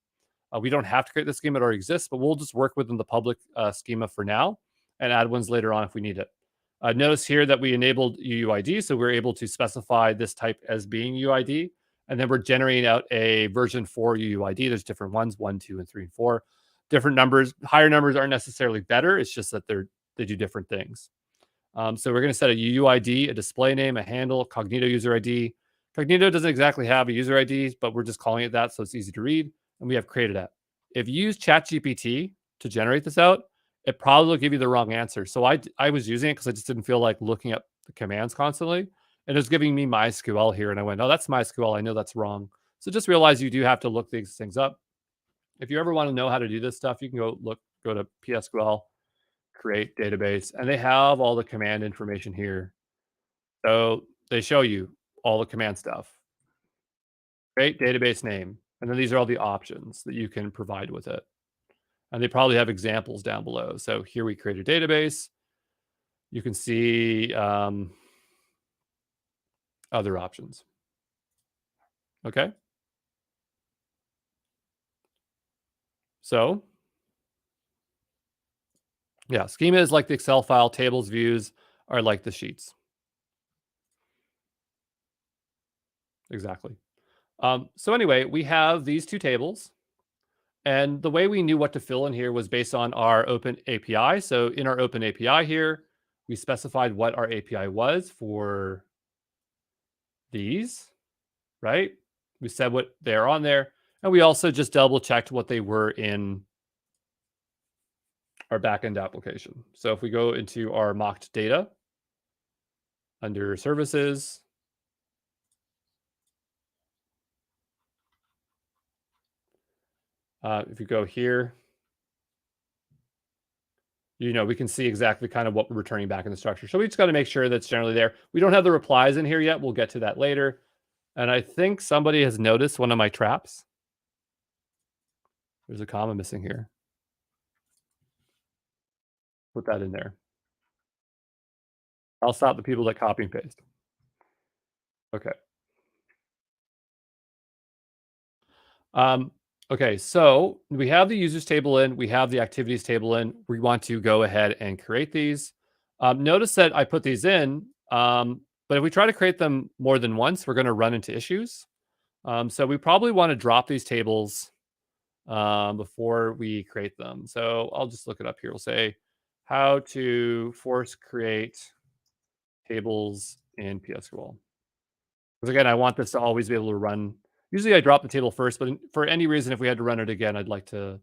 We don't have to create the schema that already exists, but we'll just work within the public schema for now and add ones later on if we need it. Notice here that we enabled UUID, so we're able to specify this type as being UUID, and then we're generating out a version 4 UUID. There's different ones, 1, 2, and 3, and 4. Different numbers. Higher numbers aren't necessarily better. It's just that they do different things. So we're going to set a UUID, a display name, a handle, Cognito user ID. Cognito doesn't exactly have a user ID, but we're just calling it that so it's easy to read. And we have created that. If you use ChatGPT to generate this out, it probably will give you the wrong answer. So I was using it because I just didn't feel like looking up the commands constantly. And it was giving me MySQL here. And I went, oh, that's MySQL. I know that's wrong. So just realize you do have to look these things up. If you ever want to know how to do this stuff, you can go to PSQL, create database, and they have all the command information here. So they show you all the command stuff. Create database name. And then these are all the options that you can provide with it. And they probably have examples down below. So here we create a database. You can see other options. Okay. So yeah, schema is like the Excel file, tables, views are like the sheets. Exactly. So anyway, we have these two tables. And the way we knew what to fill in here was based on our open API. So in our open API here, we specified what our API was for these, right? We said what they're on there. And we also just double checked what they were in our backend application. So if we go into our mocked data under services, if you go here, we can see exactly kind of what we're returning back in the structure. So we just got to make sure that's generally there. We don't have the replies in here yet. We'll get to that later. And I think somebody has noticed one of my traps. There's a comma missing here. Put that in there. I'll stop the people that copy and paste. Okay. Okay, so we have the users table in, we have the activities table in. We want to go ahead and create these. Notice that I put these in, but if we try to create them more than once, we're going to run into issues. So we probably want to drop these tables before we create them. So I'll just look it up here. We'll say how to force create tables in PSQL. Because again, I want this to always be able to run. Usually I drop the table first, but for any reason, if we had to run it again, I'd like to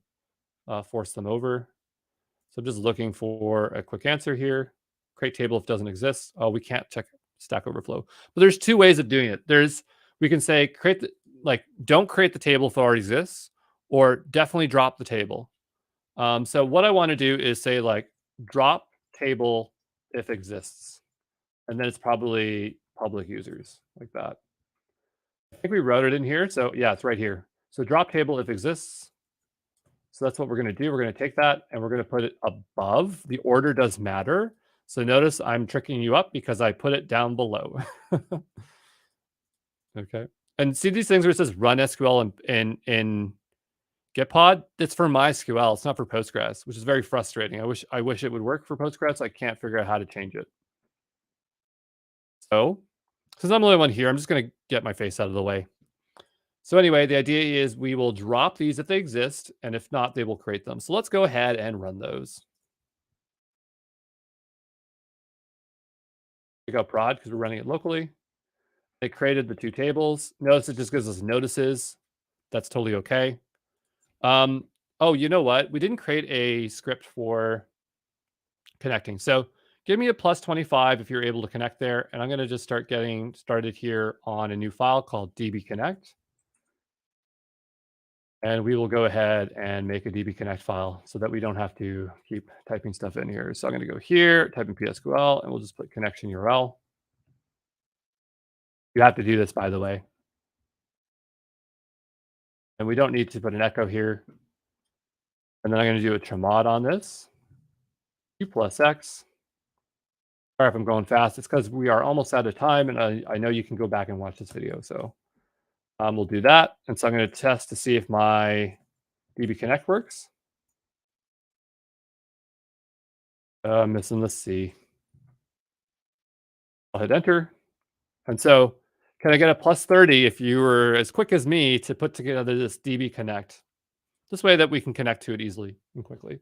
force them over. So I'm just looking for a quick answer here. Create table if it doesn't exist. Oh, we can't check Stack Overflow. But there's two ways of doing it. We can say don't create the table if it already exists, or definitely drop the table. So what I want to do is say drop table if exists, and then it's probably public users like that. I think we wrote it in here. So yeah, it's right here. So drop table if exists. So that's what we're going to do. We're going to take that and we're going to put it above. The order does matter. So notice I'm tricking you up because I put it down below. Okay. And see these things where it says run SQL in Gitpod? It's for MySQL. It's not for Postgres, which is very frustrating. I wish it would work for Postgres. I can't figure out how to change it. So since I'm the only one here, I'm just going to get my face out of the way. So anyway, the idea is we will drop these if they exist, and if not, they will create them. So let's go ahead and run those. Pick up prod because we're running it locally. They created the two tables. Notice it just gives us notices. That's totally okay. Oh, you know what? We didn't create a script for connecting. So give me a +25 if you're able to connect there. And I'm going to just start getting started here on a new file called dbconnect. And we will go ahead and make a dbconnect file so that we don't have to keep typing stuff in here. So I'm going to go here, type in PSQL, and we'll just put connection URL. You have to do this, by the way. And we don't need to put an echo here. And then I'm going to do a chmod on this. U plus X. Sorry if I'm going fast. It's because we are almost out of time, and I know you can go back and watch this video. So we'll do that. And so I'm going to test to see if my dbconnect works. Missing the C. I'll hit enter. And so can I get a +30 if you were as quick as me to put together this dbconnect? This way that we can connect to it easily and quickly.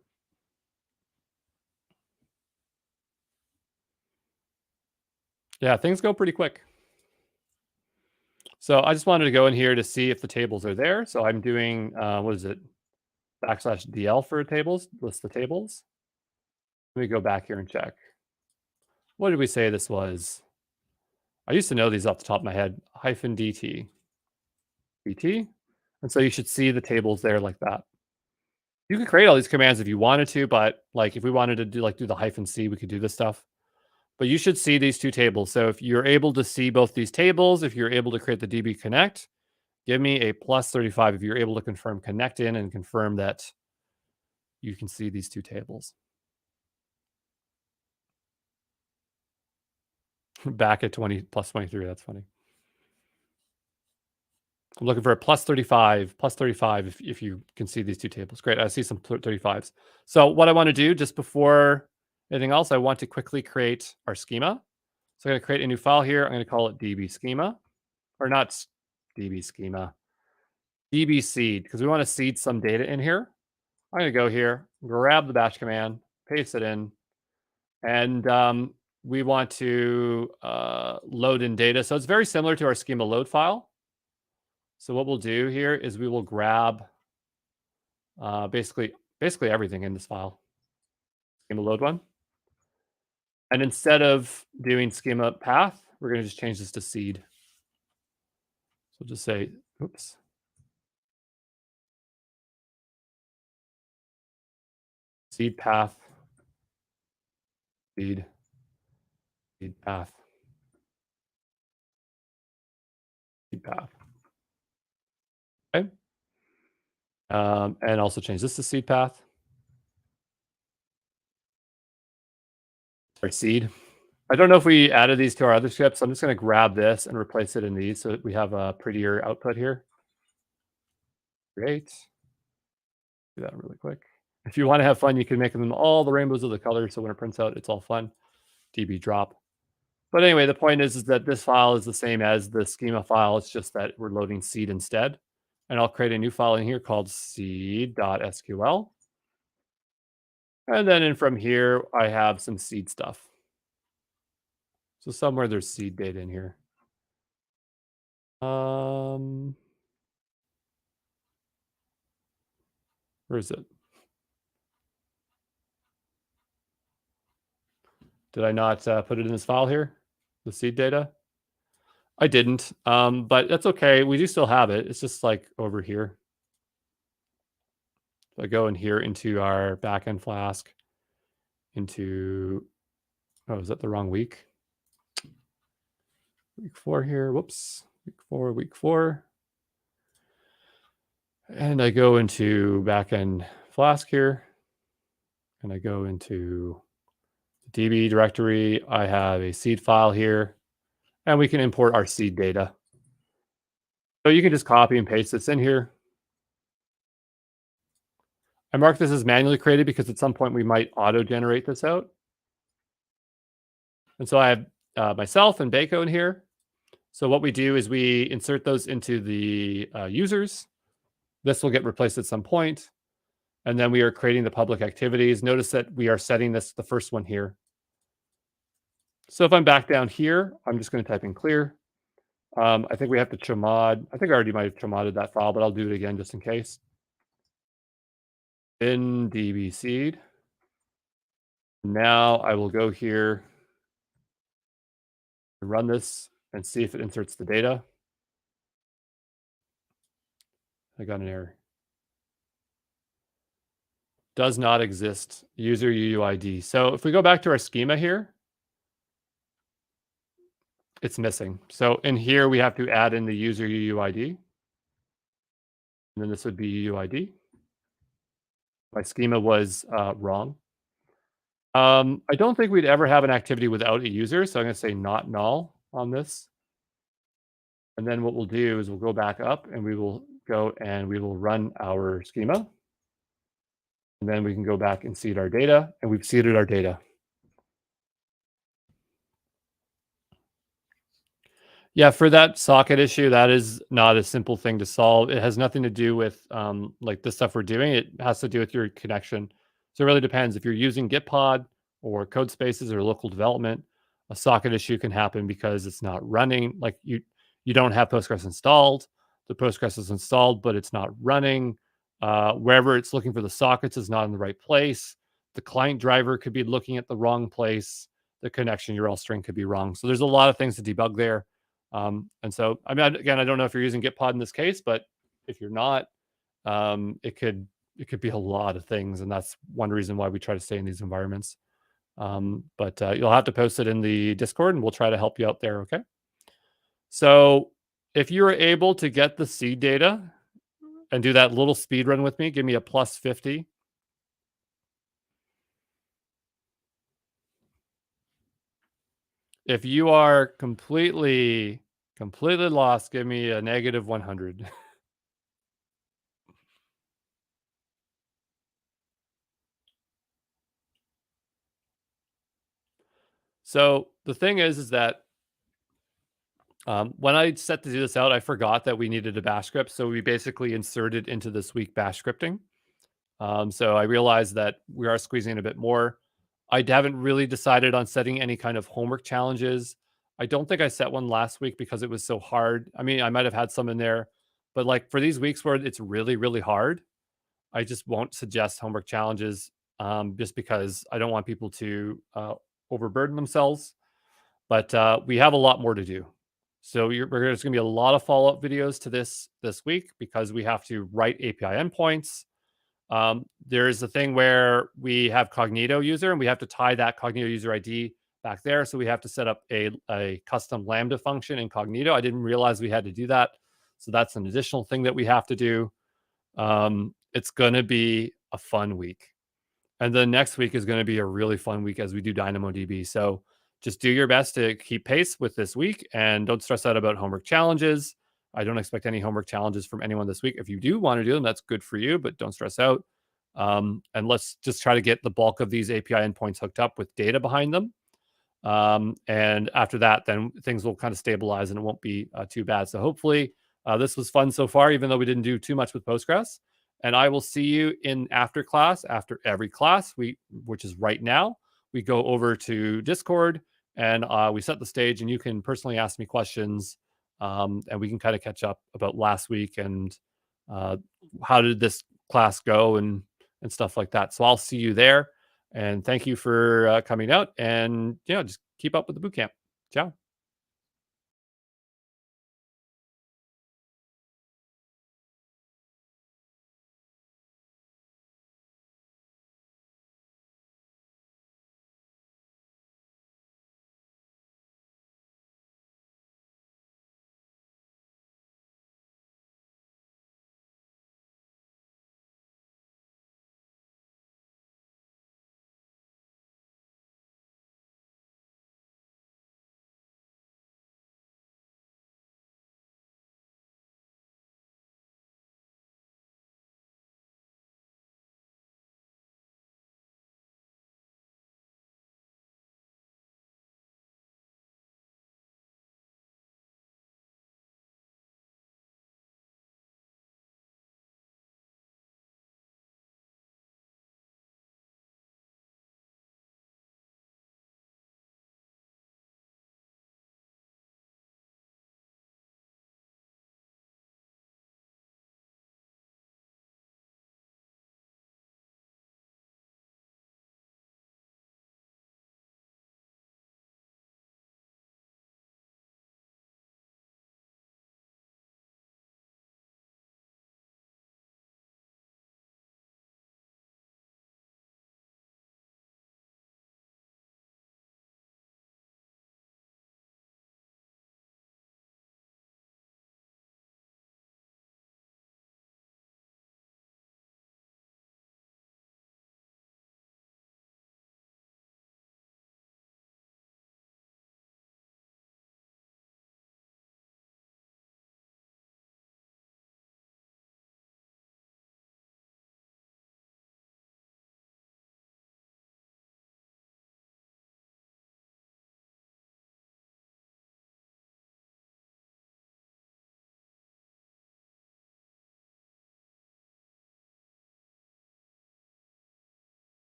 Yeah, things go pretty quick. So I just wanted to go in here to see if the tables are there. So I'm doing, what is it? \DL for tables, list the tables. Let me go back here and check. What did we say this was? I used to know these off the top of my head. -DT. DT. And so you should see the tables there like that. You could create all these commands if you wanted to, but if we wanted to do the -C, we could do this stuff. But you should see these two tables. So if you're able to see both these tables, if you're able to create the dbconnect, give me a +35 if you're able to confirm connect in and confirm that you can see these two tables. Back at +23, that's funny. I'm looking for a plus 35 if you can see these two tables. Great, I see some 35s. So what I want to do just before anything else, I want to quickly create our schema. So I'm going to create a new file here. I'm going to call it db schema, or not db schema, db seed, because we want to seed some data in here. I'm going to go here, grab the bash command, paste it in, and we want to load in data. So it's very similar to our schema load file. So what we'll do here is we will grab basically everything in this file, schema load one. And instead of doing schema path, we're going to just change this to seed. So just say, oops. Seed path, seed path, seed path. Okay. And also change this to seed path. Sorry, seed. I don't know if we added these to our other scripts. I'm just going to grab this and replace it in these so that we have a prettier output here. Great. Do that really quick. If you want to have fun, you can make them all the rainbows of the colors. So when it prints out, it's all fun. db drop. But anyway, the point is that this file is the same as the schema file. It's just that we're loading seed instead. And I'll create a new file in here called seed.sql. And then in from here, I have some seed stuff. So somewhere there's seed data in here. Where is it? Did I not put it in this file here? The seed data? I didn't, but that's okay. We do still have it. It's just like over here. So I go in here into our backend Flask, into, oh, is that the wrong week? Week 4 here. Whoops. Week 4. And I go into backend Flask here, and I go into the DB directory. I have a seed file here, and we can import our seed data. So you can just copy and paste this in here. I mark this as manually created because at some point we might auto-generate this out. And so I have myself and Bako in here. So what we do is we insert those into the users. This will get replaced at some point. And then we are creating the public activities. Notice that we are setting this, the first one here. So if I'm back down here, I'm just going to type in clear. I think we have to chmod. I think I already might have chmoded that file, but I'll do it again just in case. In db seed. Now I will go here and run this and see if it inserts the data. I got an error. Does not exist. User UUID. So if we go back to our schema here, it's missing. So in here, we have to add in the user UUID. And then this would be UUID. My schema was wrong. I don't think we'd ever have an activity without a user. So I'm going to say not null on this. And then what we'll do is we'll go back up and we will go and we will run our schema. And then we can go back and seed our data, and we've seeded our data. Yeah, for that socket issue, that is not a simple thing to solve. It has nothing to do with like the stuff we're doing. It has to do with your connection. So it really depends. If you're using Gitpod or code spaces or local development, a socket issue can happen because it's not running. Like you don't have Postgres installed. The Postgres is installed, but it's not running. Wherever it's looking for the sockets is not in the right place. The client driver could be looking at the wrong place. The connection URL string could be wrong. So there's a lot of things to debug there. And so, I mean, again, I don't know if you're using Gitpod in this case, but if you're not, it could be a lot of things. And that's one reason why we try to stay in these environments. But you'll have to post it in the Discord and we'll try to help you out there. Okay. So if you are able to get the seed data and do that little speed run with me, give me a plus 50. If you are completely Completely lost. Give me a negative 100. So the thing is that when I set to do this out, I forgot that we needed a bash script. So we basically inserted into this week bash scripting. So I realized that we are squeezing a bit more. I haven't really decided on setting any kind of homework challenges. I don't think I set one last week because it was so hard. I mean, I might have had some in there, but like for these weeks where it's really, really hard, I just won't suggest homework challenges just because I don't want people to overburden themselves. But we have a lot more to do. So there's going to be a lot of follow-up videos to this week because we have to write API endpoints. There's a thing where we have Cognito user and we have to tie that Cognito user ID back there. So we have to set up a custom Lambda function in Cognito. I didn't realize we had to do that. So that's an additional thing that we have to do. It's going to be a fun week. And then next week is going to be a really fun week as we do DynamoDB. So just do your best to keep pace with this week and don't stress out about homework challenges. I don't expect any homework challenges from anyone this week. If you do want to do them, that's good for you, but don't stress out. And let's just try to get the bulk of these API endpoints hooked up with data behind them. And after that, then things will kind of stabilize and it won't be too bad. So hopefully this was fun so far, even though we didn't do too much with Postgres. And I will see you in after class, after every class, which is right now. We go over to Discord and we set the stage and you can personally ask me questions and we can kind of catch up about last week and how did this class go and stuff like that. So I'll see you there. And thank you for coming out and just keep up with the bootcamp. Ciao.